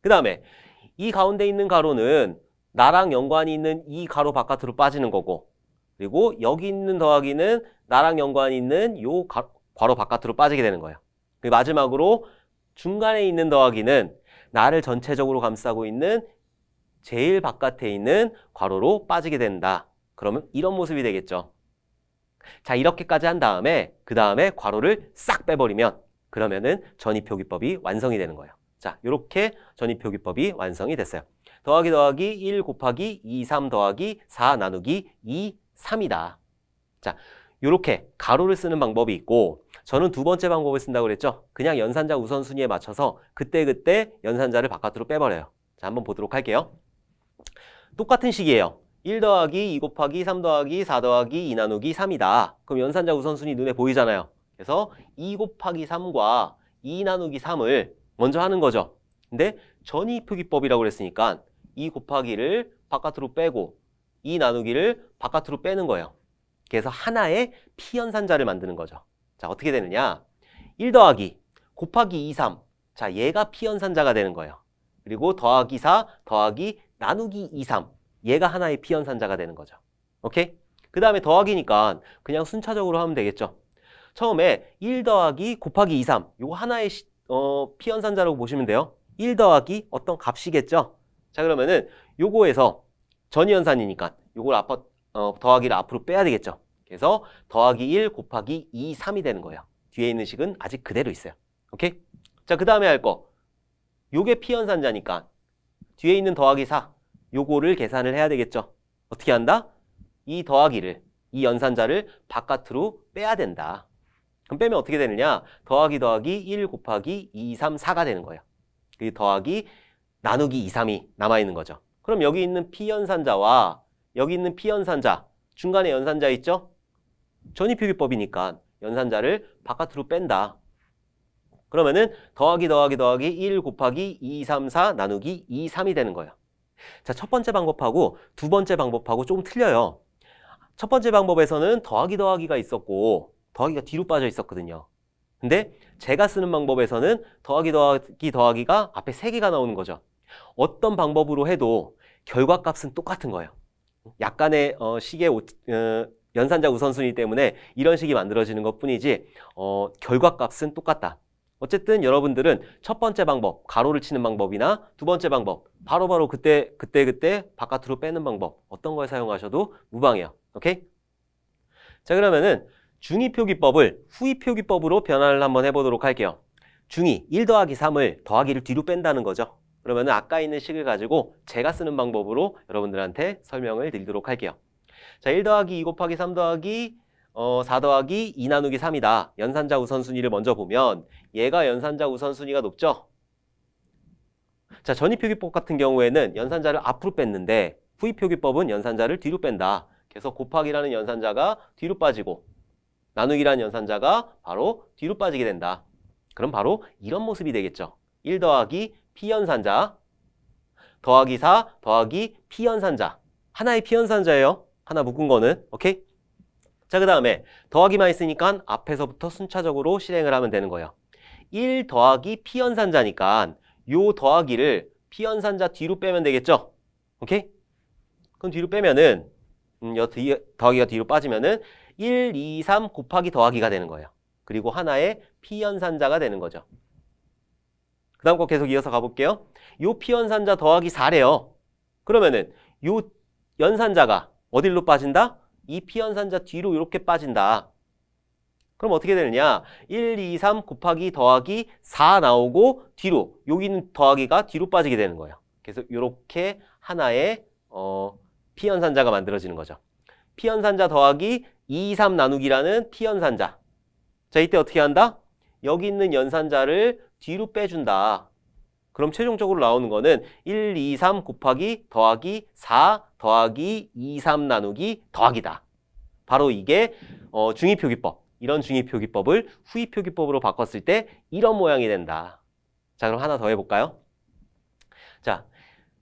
그 다음에 이 가운데 있는 가로는 나랑 연관이 있는 이 가로 바깥으로 빠지는 거고 그리고 여기 있는 더하기는 나랑 연관이 있는 요 괄호 바깥으로 빠지게 되는 거예요. 그리고 마지막으로 중간에 있는 더하기는 나를 전체적으로 감싸고 있는 제일 바깥에 있는 괄호로 빠지게 된다. 그러면 이런 모습이 되겠죠. 자, 이렇게까지 한 다음에 그 다음에 괄호를 싹 빼버리면 그러면은 전위표기법이 완성이 되는 거예요. 자, 이렇게 전위표기법이 완성이 됐어요. 더하기 더하기 1 곱하기 2, 3 더하기 4 나누기 2, 3이다. 자, 이렇게 가로를 쓰는 방법이 있고 저는 두 번째 방법을 쓴다고 그랬죠. 그냥 연산자 우선순위에 맞춰서 그때그때 연산자를 바깥으로 빼버려요. 자, 한번 보도록 할게요. 똑같은 식이에요. 1 더하기 2 곱하기 3 더하기 4 더하기 2 나누기 3이다. 그럼 연산자 우선순위 눈에 보이잖아요. 그래서 2 곱하기 3과 2 나누기 3을 먼저 하는 거죠. 근데 전위표기법이라고 그랬으니까 2 곱하기를 바깥으로 빼고 2 나누기를 바깥으로 빼는 거예요. 그래서 하나의 피연산자를 만드는 거죠. 자, 어떻게 되느냐? 1 더하기 곱하기 2, 3. 자, 얘가 피연산자가 되는 거예요. 그리고 더하기 4 더하기 나누기 2, 3. 얘가 하나의 피연산자가 되는 거죠. 오케이? 그 다음에 더하기니까 그냥 순차적으로 하면 되겠죠. 처음에 1 더하기 곱하기 2, 3. 요거 하나의 피연산자라고 보시면 돼요. 1 더하기 어떤 값이겠죠. 자, 그러면은 요거에서 전위연산이니까 요걸 더하기를 앞으로 빼야 되겠죠. 그래서 더하기 1 곱하기 2, 3이 되는 거예요. 뒤에 있는 식은 아직 그대로 있어요. 오케이? 자, 그 다음에 할 거. 요게 피연산자니까 뒤에 있는 더하기 4. 요거를 계산을 해야 되겠죠. 어떻게 한다? 이 더하기를, 이 연산자를 바깥으로 빼야 된다. 그럼 빼면 어떻게 되느냐? 더하기 더하기 1 곱하기 2, 3, 4가 되는 거예요. 그 더하기 나누기 2, 3이 남아있는 거죠. 그럼 여기 있는 P연산자와 여기 있는 P연산자, 중간에 연산자 있죠? 전위표기법이니까 연산자를 바깥으로 뺀다. 그러면은 더하기 더하기 더하기 1 곱하기 2, 3, 4 나누기 2, 3이 되는 거예요. 자, 첫 번째 방법하고 두 번째 방법하고 조금 틀려요. 첫 번째 방법에서는 더하기 더하기가 있었고 더하기가 뒤로 빠져 있었거든요. 근데 제가 쓰는 방법에서는 더하기 더하기 더하기가 앞에 3개가 나오는 거죠. 어떤 방법으로 해도 결과값은 똑같은 거예요. 약간의 식의 연산자 우선순위 때문에 이런 식이 만들어지는 것 뿐이지 결과값은 똑같다. 어쨌든 여러분들은 첫 번째 방법, 가로를 치는 방법이나 두 번째 방법, 바로바로 그때 바깥으로 빼는 방법, 어떤 걸 사용하셔도 무방해요. 오케이? 자, 그러면은 중위표기법을 후위표기법으로 변환을 한번 해보도록 할게요. 중위, 1 더하기 3을 더하기를 뒤로 뺀다는 거죠. 그러면은 아까 있는 식을 가지고 제가 쓰는 방법으로 여러분들한테 설명을 드리도록 할게요. 자, 1 더하기 2 곱하기 3 더하기 4 더하기 2 나누기 3이다. 연산자 우선순위를 먼저 보면 얘가 연산자 우선순위가 높죠? 자, 전위표기법 같은 경우에는 연산자를 앞으로 뺐는데 후위표기법은 연산자를 뒤로 뺀다. 그래서 곱하기라는 연산자가 뒤로 빠지고 나누기라는 연산자가 바로 뒤로 빠지게 된다. 그럼 바로 이런 모습이 되겠죠. 1 더하기 P연산자 더하기 4 더하기 P연산자. 하나의 P연산자예요. 하나 묶은 거는. 오케이? 자, 그 다음에 더하기만 있으니까 앞에서부터 순차적으로 실행을 하면 되는 거예요. 1 더하기 P연산자니까 요 더하기를 P연산자 뒤로 빼면 되겠죠? 오케이? 그럼 뒤로 빼면은 더하기가 뒤로 빠지면은 1, 2, 3 곱하기 더하기가 되는 거예요. 그리고 하나의 P연산자가 되는 거죠. 그 다음 거 계속 이어서 가볼게요. 요 P연산자 더하기 4래요. 그러면은 요 연산자가 어디로 빠진다? 이 P연산자 뒤로 이렇게 빠진다. 그럼 어떻게 되느냐? 1, 2, 3 곱하기 더하기 4 나오고 뒤로 여기 있는 더하기가 뒤로 빠지게 되는 거예요. 그래서 이렇게 하나의 P연산자가 만들어지는 거죠. P연산자 더하기 2, 3 나누기라는 P연산자. 자, 이때 어떻게 한다? 여기 있는 연산자를 뒤로 빼준다. 그럼 최종적으로 나오는 거는 1, 2, 3 곱하기 더하기 4 더하기 2, 3 나누기 더하기다. 바로 이게 중위표기법. 이런 중위표기법을 후위표기법으로 바꿨을 때 이런 모양이 된다. 자, 그럼 하나 더 해볼까요? 자,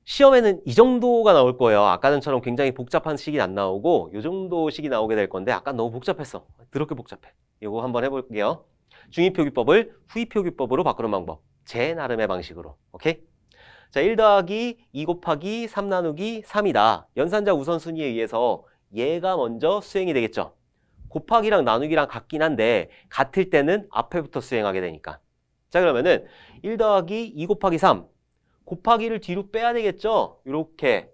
시험에는 이 정도가 나올 거예요. 아까는처럼 굉장히 복잡한 식이 안 나오고 이 정도 식이 나오게 될 건데 아까 너무 복잡했어. 더럽게 복잡해. 이거 한번 해볼게요. 중위표기법을 후위표기법으로 바꾸는 방법. 제 나름의 방식으로. 오케이? 자, 1 더하기 2 곱하기 3 나누기 3이다. 연산자 우선순위에 의해서 얘가 먼저 수행이 되겠죠. 곱하기랑 나누기랑 같긴 한데 같을 때는 앞에부터 수행하게 되니까. 자, 그러면은 1 더하기 2 곱하기 3 곱하기를 뒤로 빼야 되겠죠? 이렇게.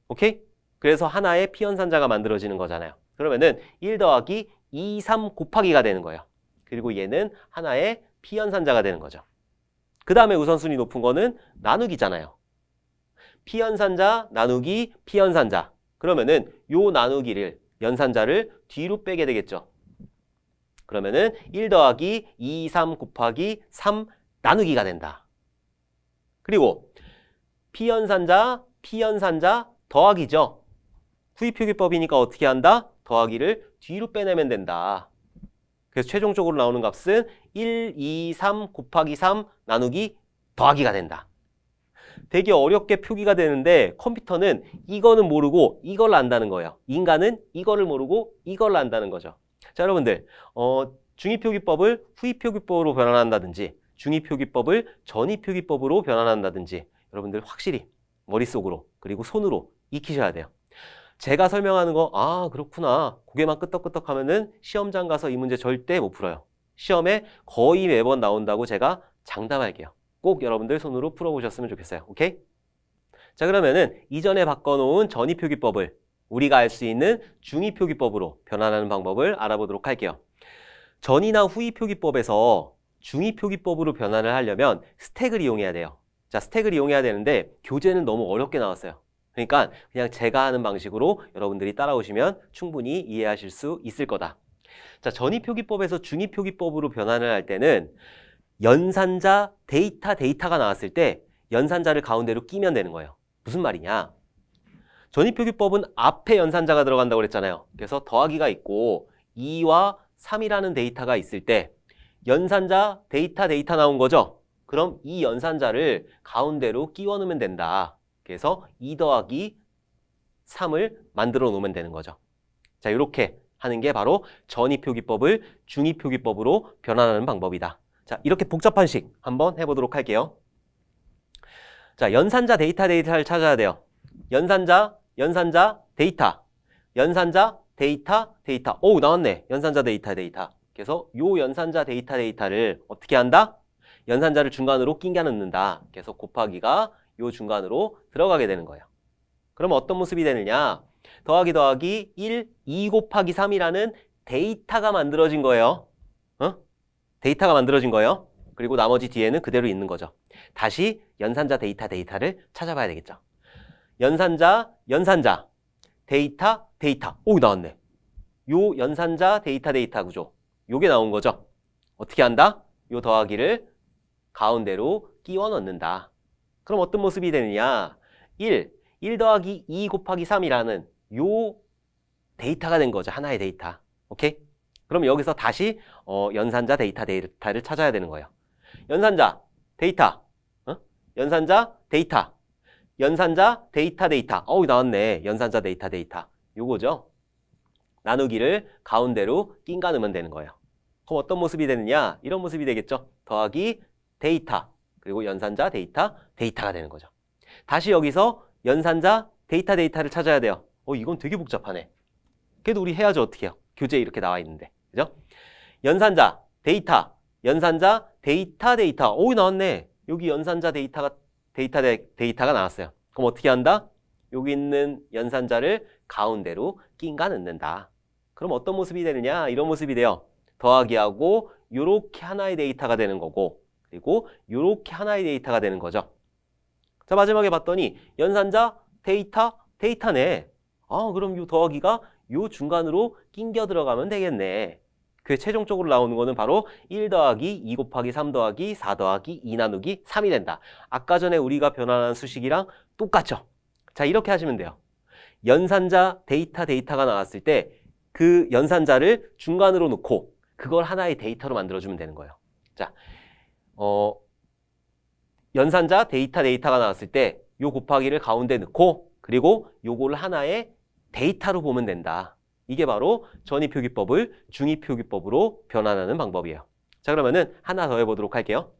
오케이? 그래서 하나의 P연산자가 만들어지는 거잖아요. 그러면은 1 더하기 2, 3 곱하기가 되는 거예요. 그리고 얘는 하나의 P연산자가 되는 거죠. 그 다음에 우선순위 높은 거는 나누기잖아요. P연산자, 나누기, P연산자. 그러면은 요 나누기를, 연산자를 뒤로 빼게 되겠죠. 그러면은 1 더하기 2, 3 곱하기 3 나누기가 된다. 그리고 P연산자, P연산자 더하기죠. 후위표기법이니까 어떻게 한다? 더하기를 뒤로 빼내면 된다. 그래서 최종적으로 나오는 값은 1, 2, 3 곱하기 3 나누기 더하기가 된다. 되게 어렵게 표기가 되는데 컴퓨터는 이거는 모르고 이걸 안다는 거예요. 인간은 이거를 모르고 이걸 안다는 거죠. 자, 여러분들 중위표기법을 후위표기법으로 변환한다든지 중위표기법을 전위표기법으로 변환한다든지 여러분들 확실히 머릿속으로 그리고 손으로 익히셔야 돼요. 제가 설명하는 거 그렇구나 고개만 끄덕끄덕 하면은 시험장 가서 이 문제 절대 못 풀어요. 시험에 거의 매번 나온다고 제가 장담할게요. 꼭 여러분들 손으로 풀어보셨으면 좋겠어요. 오케이? 자, 그러면은 이전에 바꿔놓은 전위표기법을 우리가 알 수 있는 중위표기법으로 변환하는 방법을 알아보도록 할게요. 전이나 후위표기법에서 중위표기법으로 변환을 하려면 스택을 이용해야 돼요. 자, 스택을 이용해야 되는데 교재는 너무 어렵게 나왔어요. 그러니까 그냥 제가 하는 방식으로 여러분들이 따라오시면 충분히 이해하실 수 있을 거다. 자, 전위표기법에서 중위표기법으로 변환을 할 때는 연산자 데이터가 나왔을 때 연산자를 가운데로 끼면 되는 거예요. 무슨 말이냐? 전위표기법은 앞에 연산자가 들어간다고 그랬잖아요. 그래서 더하기가 있고 2와 3이라는 데이터가 있을 때 연산자 데이터 나온 거죠? 그럼 이 연산자를 가운데로 끼워 넣으면 된다. 그래서 2 더하기 3을 만들어 놓으면 되는 거죠. 자, 이렇게 하는 게 바로 전위표기법을 중위표기법으로 변환하는 방법이다. 자, 이렇게 복잡한 식 한번 해보도록 할게요. 자, 연산자 데이터를 찾아야 돼요. 연산자, 데이터. 연산자, 데이터. 오, 나왔네. 연산자 데이터. 그래서 요 연산자 데이터를 어떻게 한다? 연산자를 중간으로 끼겨 넣는다. 그래서 곱하기가 요 중간으로 들어가게 되는 거예요. 그럼 어떤 모습이 되느냐? 더하기 1, 2 곱하기 3이라는 데이터가 만들어진 거예요. 데이터가 만들어진 거예요. 그리고 나머지 뒤에는 그대로 있는 거죠. 다시 연산자 데이터를 찾아봐야 되겠죠. 연산자, 데이터. 오, 나왔네. 요 연산자 데이터 구조. 요게 나온 거죠. 어떻게 한다? 요 더하기를 가운데로 끼워 넣는다. 그럼 어떤 모습이 되느냐? 1 더하기 2 곱하기 3이라는 요 데이터가 된 거죠. 하나의 데이터. 오케이? 그럼 여기서 다시 연산자 데이터를 찾아야 되는 거예요. 연산자 데이터. 연산자 데이터. 어우, 나왔네. 연산자 데이터. 요거죠. 나누기를 가운데로 낀가 넣으면 되는 거예요. 그럼 어떤 모습이 되느냐? 이런 모습이 되겠죠. 더하기 데이터. 그리고 연산자 데이터가 되는 거죠. 다시 여기서 연산자 데이터를 찾아야 돼요. 이건 되게 복잡하네. 그래도 우리 해야죠. 어떻게 해요? 교재에 이렇게 나와 있는데. 그죠? 연산자 데이터. 오, 나왔네. 여기 연산자 데이터가 나왔어요. 그럼 어떻게 한다? 여기 있는 연산자를 가운데로 낀가 넣는다. 그럼 어떤 모습이 되느냐? 이런 모습이 돼요. 더하기하고 요렇게 하나의 데이터가 되는 거고, 그리고 요렇게 하나의 데이터가 되는 거죠. 자, 마지막에 봤더니 연산자 데이터네. 그럼 요 더하기가 요 중간으로 낑겨 들어가면 되겠네. 그 최종적으로 나오는 거는 바로 1 더하기 2 곱하기 3 더하기 4 더하기 2 나누기 3이 된다. 아까 전에 우리가 변환한 수식이랑 똑같죠? 자, 이렇게 하시면 돼요. 연산자 데이터가 나왔을 때 그 연산자를 중간으로 놓고 그걸 하나의 데이터로 만들어주면 되는 거예요. 자, 연산자 데이터가 나왔을 때 요 곱하기를 가운데 넣고 그리고 요거를 하나의 데이터로 보면 된다. 이게 바로 전위표기법을 중위표기법으로 변환하는 방법이에요. 자, 그러면은 하나 더 해보도록 할게요.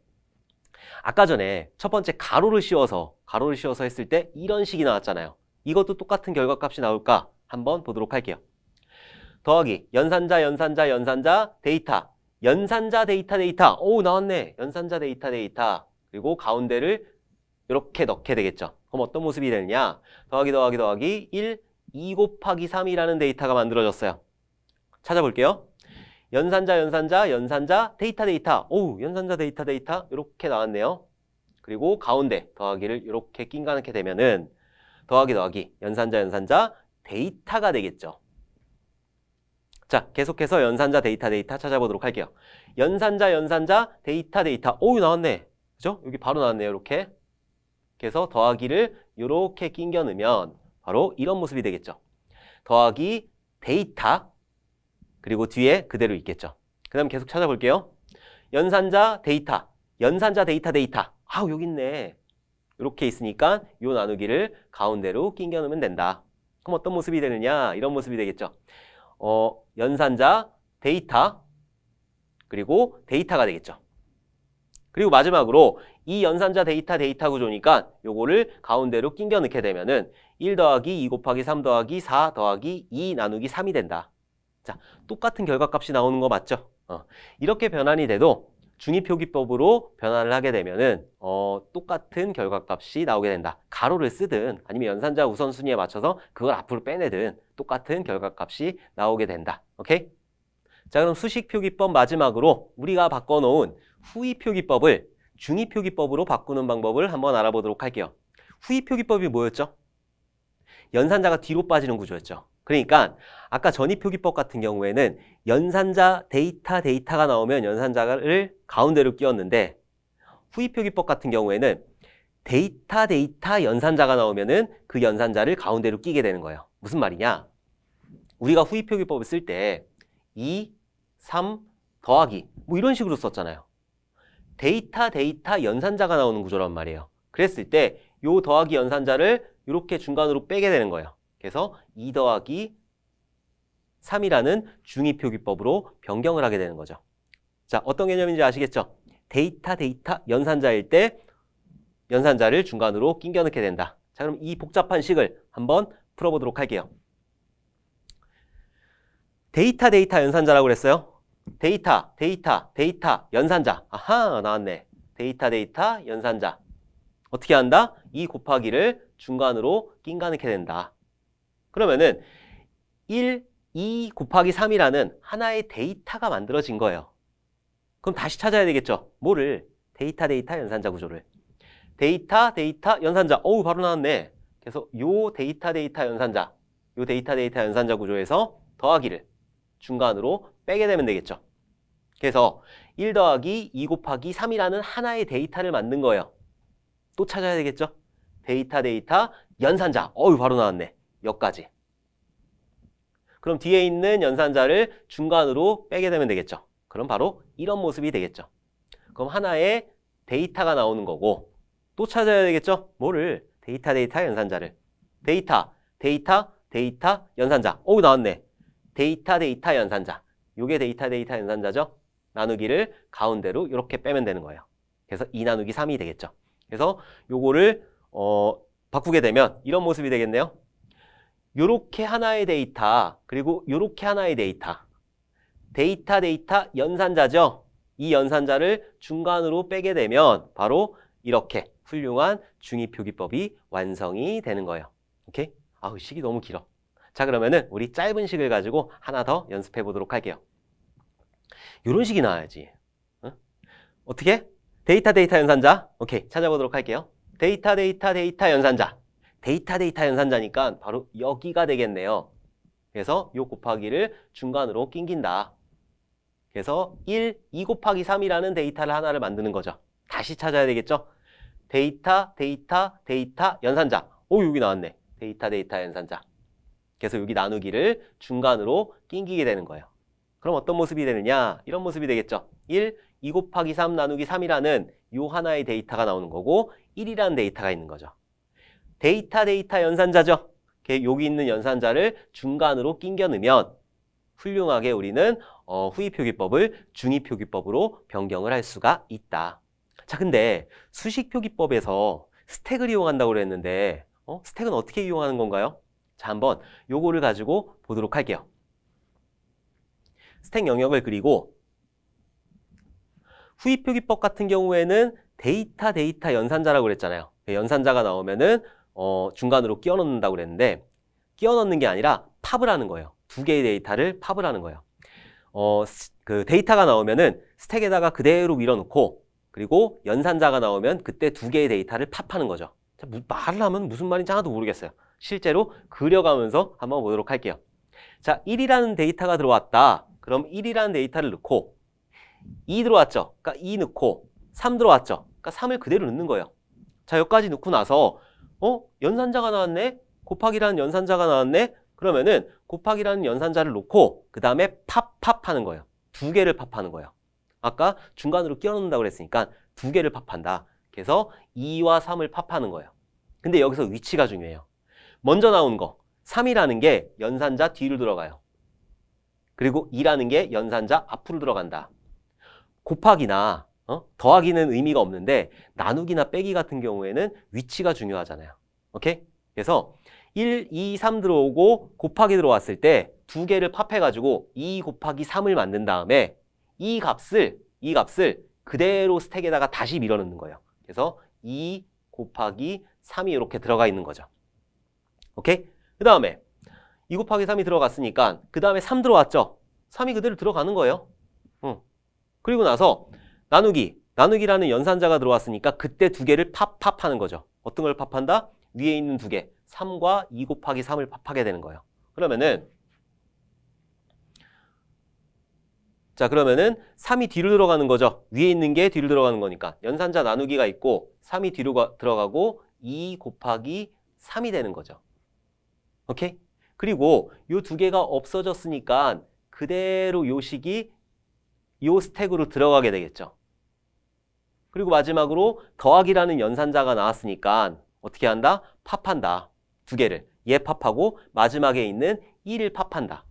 아까 전에 첫 번째 가로를 씌워서 했을 때 이런 식이 나왔잖아요. 이것도 똑같은 결과값이 나올까? 한번 보도록 할게요. 더하기 연산자 데이터. 연산자 데이터. 오, 나왔네. 연산자 데이터. 그리고 가운데를 이렇게 넣게 되겠죠. 그럼 어떤 모습이 되느냐? 더하기 1, 2 곱하기 3이라는 데이터가 만들어졌어요. 찾아볼게요. 연산자 데이터. 오, 연산자 데이터 이렇게 나왔네요. 그리고 가운데 더하기를 이렇게 낀가 넣게 되면은 더하기 연산자 데이터가 되겠죠. 자, 계속해서 연산자 데이터 찾아보도록 할게요. 연산자 데이터. 오, 나왔네. 그죠? 여기 바로 나왔네요. 이렇게. 그래서 더하기를 이렇게 낑겨 넣으면 바로 이런 모습이 되겠죠. 더하기 데이터. 그리고 뒤에 그대로 있겠죠. 그 다음 계속 찾아볼게요. 연산자 데이터. 여기 있네. 이렇게 있으니까 요 나누기를 가운데로 낑겨 넣으면 된다. 그럼 어떤 모습이 되느냐? 이런 모습이 되겠죠. 연산자 데이터. 그리고 데이터가 되겠죠. 그리고 마지막으로 이 연산자 데이터 구조니까 요거를 가운데로 낑겨 넣게 되면은 1 더하기 2 곱하기 3 더하기 4 더하기 2 나누기 3이 된다. 자, 똑같은 결과값이 나오는 거 맞죠? 이렇게 변환이 돼도 중위표기법으로 변환을 하게 되면은 똑같은 결과값이 나오게 된다. 가로를 쓰든 아니면 연산자 우선순위에 맞춰서 그걸 앞으로 빼내든 똑같은 결과값이 나오게 된다. 오케이? 자, 그럼 수식표기법 마지막으로 우리가 바꿔놓은 후위표기법을 중위표기법으로 바꾸는 방법을 한번 알아보도록 할게요. 후위표기법이 뭐였죠? 연산자가 뒤로 빠지는 구조였죠. 그러니까 아까 전위표기법 같은 경우에는 연산자 데이터가 나오면 연산자를 가운데로 끼웠는데 후위표기법 같은 경우에는 데이터 연산자가 나오면은 그 연산자를 가운데로 끼게 되는 거예요. 무슨 말이냐? 우리가 후위표기법을 쓸 때 2, 3 더하기 뭐 이런 식으로 썼잖아요. 데이터 연산자가 나오는 구조란 말이에요. 그랬을 때 요 더하기 연산자를 이렇게 중간으로 빼게 되는 거예요. 그래서 2 더하기 3이라는 중위표기법으로 변경을 하게 되는 거죠. 자, 어떤 개념인지 아시겠죠? 데이터 연산자일 때 연산자를 중간으로 끼겨 넣게 된다. 자, 그럼 이 복잡한 식을 한번 풀어보도록 할게요. 데이터 연산자라고 그랬어요. 데이터 연산자. 아하, 나왔네. 데이터 연산자. 어떻게 한다? 2 곱하기를 중간으로 끼겨 넣게 된다. 그러면은 2 곱하기 3이라는 하나의 데이터가 만들어진 거예요. 그럼 다시 찾아야 되겠죠? 뭐를? 데이터 연산자 구조를. 데이터 연산자. 어우, 바로 나왔네. 그래서 요 데이터 연산자, 요 데이터 연산자 구조에서 더하기를 중간으로 빼게 되면 되겠죠. 그래서 1 더하기 2 곱하기 3이라는 하나의 데이터를 만든 거예요. 또 찾아야 되겠죠? 데이터 연산자. 어우, 바로 나왔네. 여기까지. 그럼 뒤에 있는 연산자를 중간으로 빼게 되면 되겠죠. 그럼 바로 이런 모습이 되겠죠. 그럼 하나의 데이터가 나오는 거고 또 찾아야 되겠죠? 뭐를? 데이터 연산자를. 데이터 연산자. 어우, 나왔네. 데이터 연산자. 요게 데이터 연산자죠? 나누기를 가운데로 이렇게 빼면 되는 거예요. 그래서 2 나누기 3이 되겠죠. 그래서 요거를 바꾸게 되면 이런 모습이 되겠네요. 요렇게 하나의 데이터, 그리고 요렇게 하나의 데이터. 데이터 연산자죠? 이 연산자를 중간으로 빼게 되면 바로 이렇게 훌륭한 중위표기법이 완성이 되는 거예요. 오케이? 아우, 식이 너무 길어. 자, 그러면은 우리 짧은 식을 가지고 하나 더 연습해 보도록 할게요. 요런 식이 나와야지. 어? 어떻게? 데이터 연산자. 오케이, 찾아보도록 할게요. 데이터 연산자. 데이터 연산자니까 바로 여기가 되겠네요. 그래서 요 곱하기를 중간으로 낑긴다. 그래서 2 곱하기 3이라는 데이터를 하나를 만드는 거죠. 다시 찾아야 되겠죠? 데이터 연산자. 오, 여기 나왔네. 데이터 연산자. 그래서 여기 나누기를 중간으로 낑기게 되는 거예요. 그럼 어떤 모습이 되느냐? 이런 모습이 되겠죠. 2 곱하기 3 나누기 3이라는 요 하나의 데이터가 나오는 거고 1이라는 데이터가 있는 거죠. 데이터 연산자죠. 여기 있는 연산자를 중간으로 낑겨 넣으면 훌륭하게 우리는 후위표기법을 중위표기법으로 변경을 할 수가 있다. 자, 근데 수식표기법에서 스택을 이용한다고 그랬는데 스택은 어떻게 이용하는 건가요? 자, 한번 요거를 가지고 보도록 할게요. 스택 영역을 그리고 후위표기법 같은 경우에는 데이터 연산자라고 그랬잖아요. 연산자가 나오면은 중간으로 끼워 넣는다고 그랬는데 끼워 넣는 게 아니라 팝을 하는 거예요. 두 개의 데이터를 팝을 하는 거예요. 그 데이터가 나오면은 스택에다가 그대로 밀어넣고 그리고 연산자가 나오면 그때 두 개의 데이터를 팝하는 거죠. 자, 말을 하면 무슨 말인지 하나도 모르겠어요. 실제로 그려가면서 한번 보도록 할게요. 자, 1이라는 데이터가 들어왔다. 그럼 1이라는 데이터를 넣고 2 들어왔죠. 그러니까 2 넣고 3 들어왔죠. 그러니까 3을 그대로 넣는 거예요. 자, 여기까지 넣고 나서 연산자가 나왔네? 곱하기라는 연산자가 나왔네? 그러면은 곱하기라는 연산자를 놓고 그 다음에 팝하는 거예요. 두 개를 팝하는 거예요. 아까 중간으로 끼워 넣는다고 그랬으니까 두 개를 팝한다. 그래서 2와 3을 팝하는 거예요. 근데 여기서 위치가 중요해요. 먼저 나온 거 3이라는 게 연산자 뒤로 들어가요. 그리고 2라는 게 연산자 앞으로 들어간다. 곱하기나 더하기는 의미가 없는데 나누기나 빼기 같은 경우에는 위치가 중요하잖아요. 오케이? 그래서 1, 2, 3 들어오고 곱하기 들어왔을 때 두 개를 팝해가지고 2 곱하기 3을 만든 다음에 이 값을 그대로 스택에다가 다시 밀어넣는 거예요. 그래서 2 곱하기 3이 이렇게 들어가 있는 거죠. 오케이? 그 다음에 2 곱하기 3이 들어갔으니까 그 다음에 3 들어왔죠? 3이 그대로 들어가는 거예요. 그리고 나서 나누기라는 연산자가 들어왔으니까 그때 두 개를 팝하는 거죠. 어떤 걸 팝한다? 위에 있는 두 개, 3과 2 곱하기 3을 팝하게 되는 거예요. 그러면은 3이 뒤로 들어가는 거죠. 위에 있는 게 뒤로 들어가는 거니까. 연산자 나누기가 있고 3이 뒤로 들어가고 2 곱하기 3이 되는 거죠. 오케이? 그리고 요 두 개가 없어졌으니까 그대로 요 식이 요 스택으로 들어가게 되겠죠. 그리고 마지막으로 더하기라는 연산자가 나왔으니까 어떻게 한다? 팝한다. 두 개를. 얘 팝하고 마지막에 있는 1을 팝한다.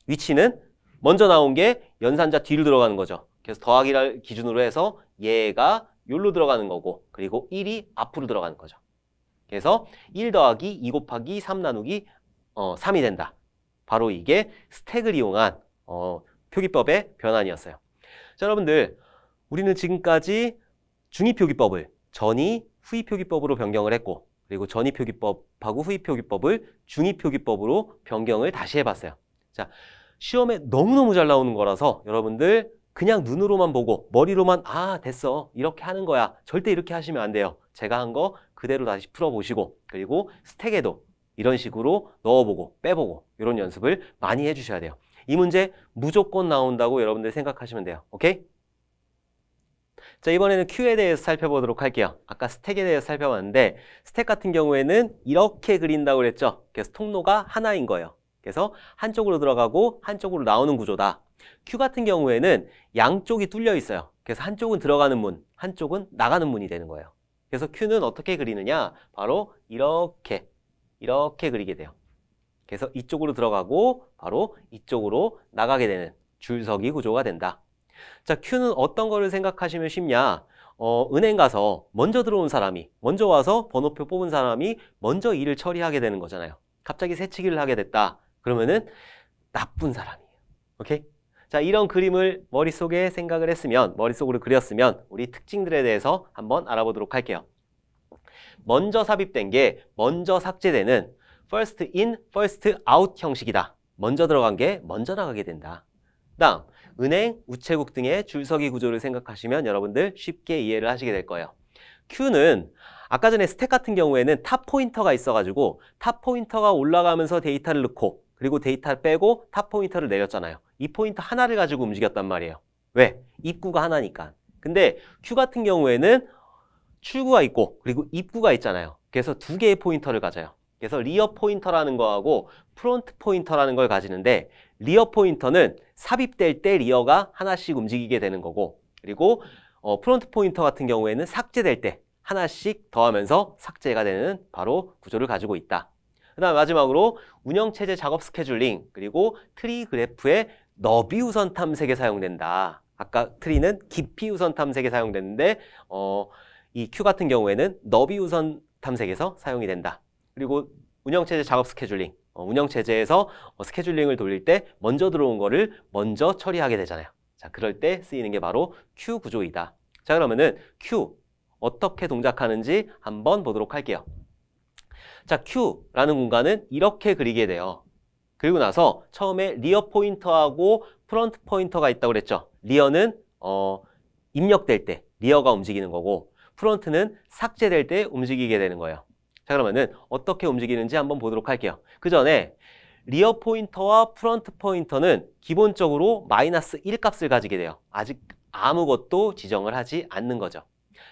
위치는 먼저 나온 게 연산자 뒤로 들어가는 거죠. 그래서 더하기를 기준으로 해서 얘가 여기로 들어가는 거고 그리고 1이 앞으로 들어가는 거죠. 그래서 1 더하기 2 곱하기 3 나누기 3이 된다. 바로 이게 스택을 이용한 표기법의 변환이었어요. 자, 여러분들 우리는 지금까지 중위표기법을 전위, 후위표기법으로 변경을 했고 그리고 전위표기법하고 후위표기법을 중위표기법으로 변경을 다시 해봤어요. 자, 시험에 너무너무 잘 나오는 거라서 여러분들 그냥 눈으로만 보고 머리로만 됐어 이렇게 하는 거야 절대 이렇게 하시면 안 돼요. 제가 한 거 그대로 다시 풀어보시고 그리고 스택에도 이런 식으로 넣어보고 빼보고 이런 연습을 많이 해주셔야 돼요. 이 문제 무조건 나온다고 여러분들 생각하시면 돼요. 오케이? 자, 이번에는 Q에 대해서 살펴보도록 할게요. 아까 스택에 대해서 살펴봤는데 스택 같은 경우에는 이렇게 그린다고 그랬죠. 그래서 통로가 하나인 거예요. 그래서 한쪽으로 들어가고 한쪽으로 나오는 구조다. Q 같은 경우에는 양쪽이 뚫려 있어요. 그래서 한쪽은 들어가는 문, 한쪽은 나가는 문이 되는 거예요. 그래서 Q는 어떻게 그리느냐? 바로 이렇게 그리게 돼요. 그래서 이쪽으로 들어가고 바로 이쪽으로 나가게 되는 줄서기 구조가 된다. 자, Q는 어떤 거를 생각하시면 쉽냐? 은행 가서 먼저 들어온 사람이, 먼저 와서 번호표 뽑은 사람이 먼저 일을 처리하게 되는 거잖아요. 갑자기 새치기를 하게 됐다. 그러면은 나쁜 사람이에요. 오케이? 자, 이런 그림을 머릿속에 생각을 했으면, 머릿속으로 그렸으면 우리 특징들에 대해서 한번 알아보도록 할게요. 먼저 삽입된 게 먼저 삭제되는 first in, first out 형식이다. 먼저 들어간 게 먼저 나가게 된다. 다음, 은행, 우체국 등의 줄서기 구조를 생각하시면 여러분들 쉽게 이해를 하시게 될 거예요. Q는 아까 전에 스택 같은 경우에는 탑 포인터가 있어가지고 탑 포인터가 올라가면서 데이터를 넣고 그리고 데이터를 빼고 탑 포인터를 내렸잖아요. 이 포인터 하나를 가지고 움직였단 말이에요. 왜? 입구가 하나니까. 근데 Q 같은 경우에는 출구가 있고 그리고 입구가 있잖아요. 그래서 두 개의 포인터를 가져요. 그래서 리어 포인터라는 거하고 프론트 포인터라는 걸 가지는데 리어 포인터는 삽입될 때 리어가 하나씩 움직이게 되는 거고 그리고 프론트 포인터 같은 경우에는 삭제될 때 하나씩 더하면서 삭제가 되는 바로 구조를 가지고 있다. 그 다음 마지막으로 운영체제 작업 스케줄링 그리고 트리 그래프의 너비 우선 탐색에 사용된다. 아까 트리는 깊이 우선 탐색에 사용됐는데 이 Q 같은 경우에는 너비 우선 탐색에서 사용이 된다. 그리고 운영체제 작업 스케줄링, 운영체제에서 스케줄링을 돌릴 때 먼저 들어온 거를 먼저 처리하게 되잖아요. 자, 그럴 때 쓰이는 게 바로 Q 구조이다. 자, 그러면은 Q 어떻게 동작하는지 한번 보도록 할게요. 자, Q라는 공간은 이렇게 그리게 돼요. 그리고 나서 처음에 리어 포인터하고 프론트 포인터가 있다고 그랬죠. 리어는 입력될 때 리어가 움직이는 거고 프론트는 삭제될 때 움직이게 되는 거예요. 자, 그러면은 어떻게 움직이는지 한번 보도록 할게요. 그 전에 리어 포인터와 프론트 포인터는 기본적으로 마이너스 1 값을 가지게 돼요. 아직 아무것도 지정을 하지 않는 거죠.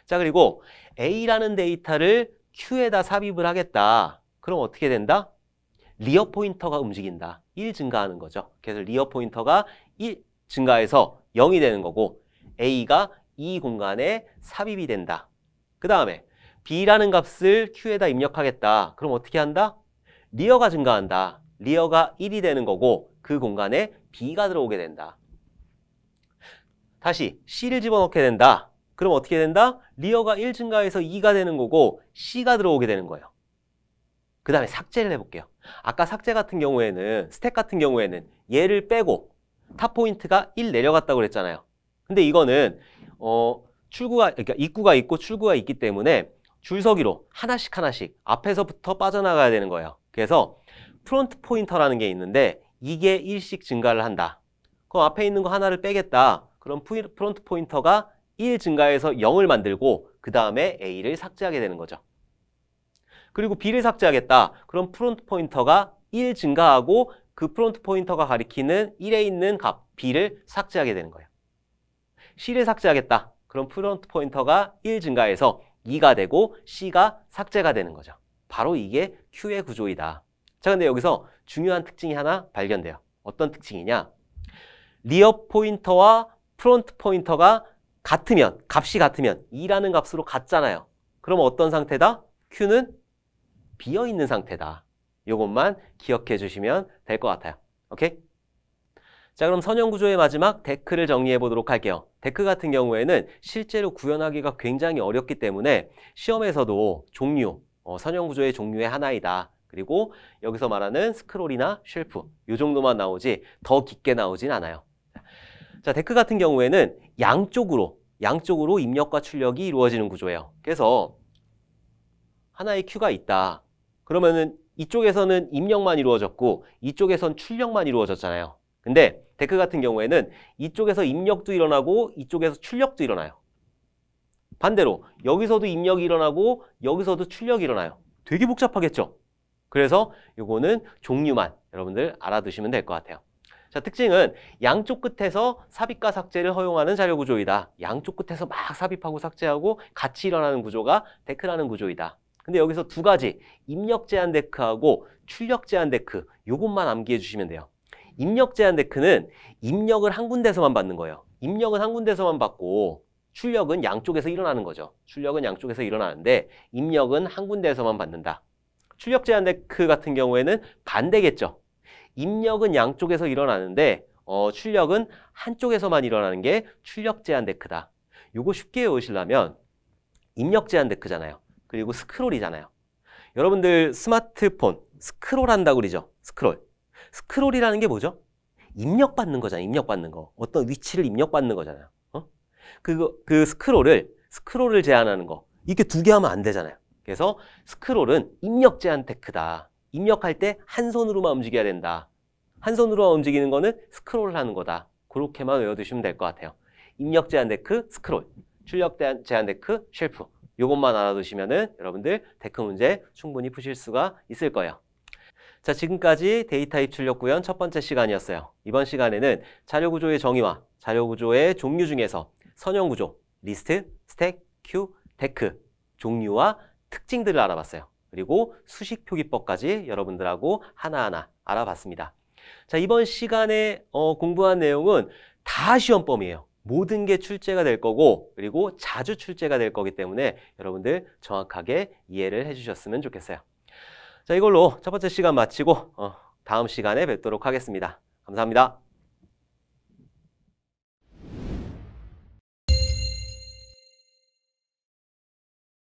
자, 그리고 A라는 데이터를 Q에다 삽입을 하겠다. 그럼 어떻게 된다? 리어 포인터가 움직인다. 1 증가하는 거죠. 그래서 리어 포인터가 1 증가해서 0이 되는 거고 A가 이 공간에 삽입이 된다. 그 다음에 B라는 값을 Q에다 입력하겠다. 그럼 어떻게 한다? 리어가 증가한다. 리어가 1이 되는 거고 그 공간에 B가 들어오게 된다. 다시 C를 집어넣게 된다. 그럼 어떻게 된다? 리어가 1 증가해서 2가 되는 거고 C가 들어오게 되는 거예요. 그 다음에 삭제를 해볼게요. 아까 삭제 같은 경우에는 스택 같은 경우에는 얘를 빼고 탑 포인트가 1 내려갔다고 그랬잖아요. 근데 이거는 그러니까 입구가 있고 출구가 있기 때문에 줄서기로 하나씩 앞에서부터 빠져나가야 되는 거예요. 그래서 프론트 포인터라는 게 있는데 이게 1씩 증가를 한다. 그럼 앞에 있는 거 하나를 빼겠다. 그럼 프론트 포인터가 1 증가해서 0을 만들고 그 다음에 A를 삭제하게 되는 거죠. 그리고 B를 삭제하겠다. 그럼 프론트 포인터가 1 증가하고 그 프론트 포인터가 가리키는 1에 있는 값 B를 삭제하게 되는 거예요. C를 삭제하겠다. 그럼 프론트 포인터가 1 증가해서 2가 되고 C가 삭제가 되는 거죠. 바로 이게 Q의 구조이다. 자, 근데 여기서 중요한 특징이 하나 발견돼요. 어떤 특징이냐? 리어 포인터와 프론트 포인터가 같으면, 값이 같으면 2라는 값으로 같잖아요. 그럼 어떤 상태다? Q는 비어있는 상태다. 이것만 기억해 주시면 될 것 같아요. 오케이? 자, 그럼 선형 구조의 마지막 데크를 정리해 보도록 할게요. 데크 같은 경우에는 실제로 구현하기가 굉장히 어렵기 때문에 시험에서도 종류, 선형 구조의 종류의 하나이다. 그리고 여기서 말하는 스크롤이나 쉘프 이 정도만 나오지 더 깊게 나오진 않아요. 자, 데크 같은 경우에는 양쪽으로 입력과 출력이 이루어지는 구조예요. 그래서 하나의 큐가 있다. 그러면은 이쪽에서는 입력만 이루어졌고 이쪽에선 출력만 이루어졌잖아요. 근데 데크 같은 경우에는 이쪽에서 입력도 일어나고 이쪽에서 출력도 일어나요. 반대로 여기서도 입력이 일어나고 여기서도 출력이 일어나요. 되게 복잡하겠죠? 그래서 요거는 종류만 여러분들 알아두시면 될 것 같아요. 자, 특징은 양쪽 끝에서 삽입과 삭제를 허용하는 자료 구조이다. 양쪽 끝에서 막 삽입하고 삭제하고 같이 일어나는 구조가 데크라는 구조이다. 근데 여기서 두 가지, 입력 제한 데크하고 출력 제한 데크, 요것만 암기해 주시면 돼요. 입력 제한 데크는 입력을 한 군데서만 받는 거예요. 입력은 한 군데서만 받고 출력은 양쪽에서 일어나는 거죠. 출력은 양쪽에서 일어나는데 입력은 한 군데에서만 받는다. 출력 제한 데크 같은 경우에는 반대겠죠. 입력은 양쪽에서 일어나는데 출력은 한쪽에서만 일어나는 게 출력 제한 데크다. 요거 쉽게 외우시려면 입력 제한 데크잖아요. 그리고 스크롤이잖아요. 여러분들 스마트폰 스크롤 한다고 그러죠. 스크롤이라는 게 뭐죠? 입력받는 거잖아요. 입력받는 거. 어떤 위치를 입력받는 거잖아요. 그 스크롤을 제한하는 거. 이렇게 두 개 하면 안 되잖아요. 그래서 스크롤은 입력 제한 데크다. 입력할 때 한 손으로만 움직여야 된다. 한 손으로만 움직이는 거는 스크롤을 하는 거다. 그렇게만 외워두시면 될 것 같아요. 입력 제한 데크, 스크롤. 출력 제한 데크, 쉘프. 요것만 알아두시면은 여러분들 데크 문제 충분히 푸실 수가 있을 거예요. 자, 지금까지 데이터 입출력 구현 첫 번째 시간이었어요. 이번 시간에는 자료 구조의 정의와 자료 구조의 종류 중에서 선형 구조, 리스트, 스택, 큐, 데크, 종류와 특징들을 알아봤어요. 그리고 수식 표기법까지 여러분들하고 하나하나 알아봤습니다. 자, 이번 시간에 공부한 내용은 다 시험범위예요. 모든 게 출제가 될 거고 그리고 자주 출제가 될 거기 때문에 여러분들 정확하게 이해를 해주셨으면 좋겠어요. 자, 이걸로 첫 번째 시간 마치고 다음 시간에 뵙도록 하겠습니다. 감사합니다.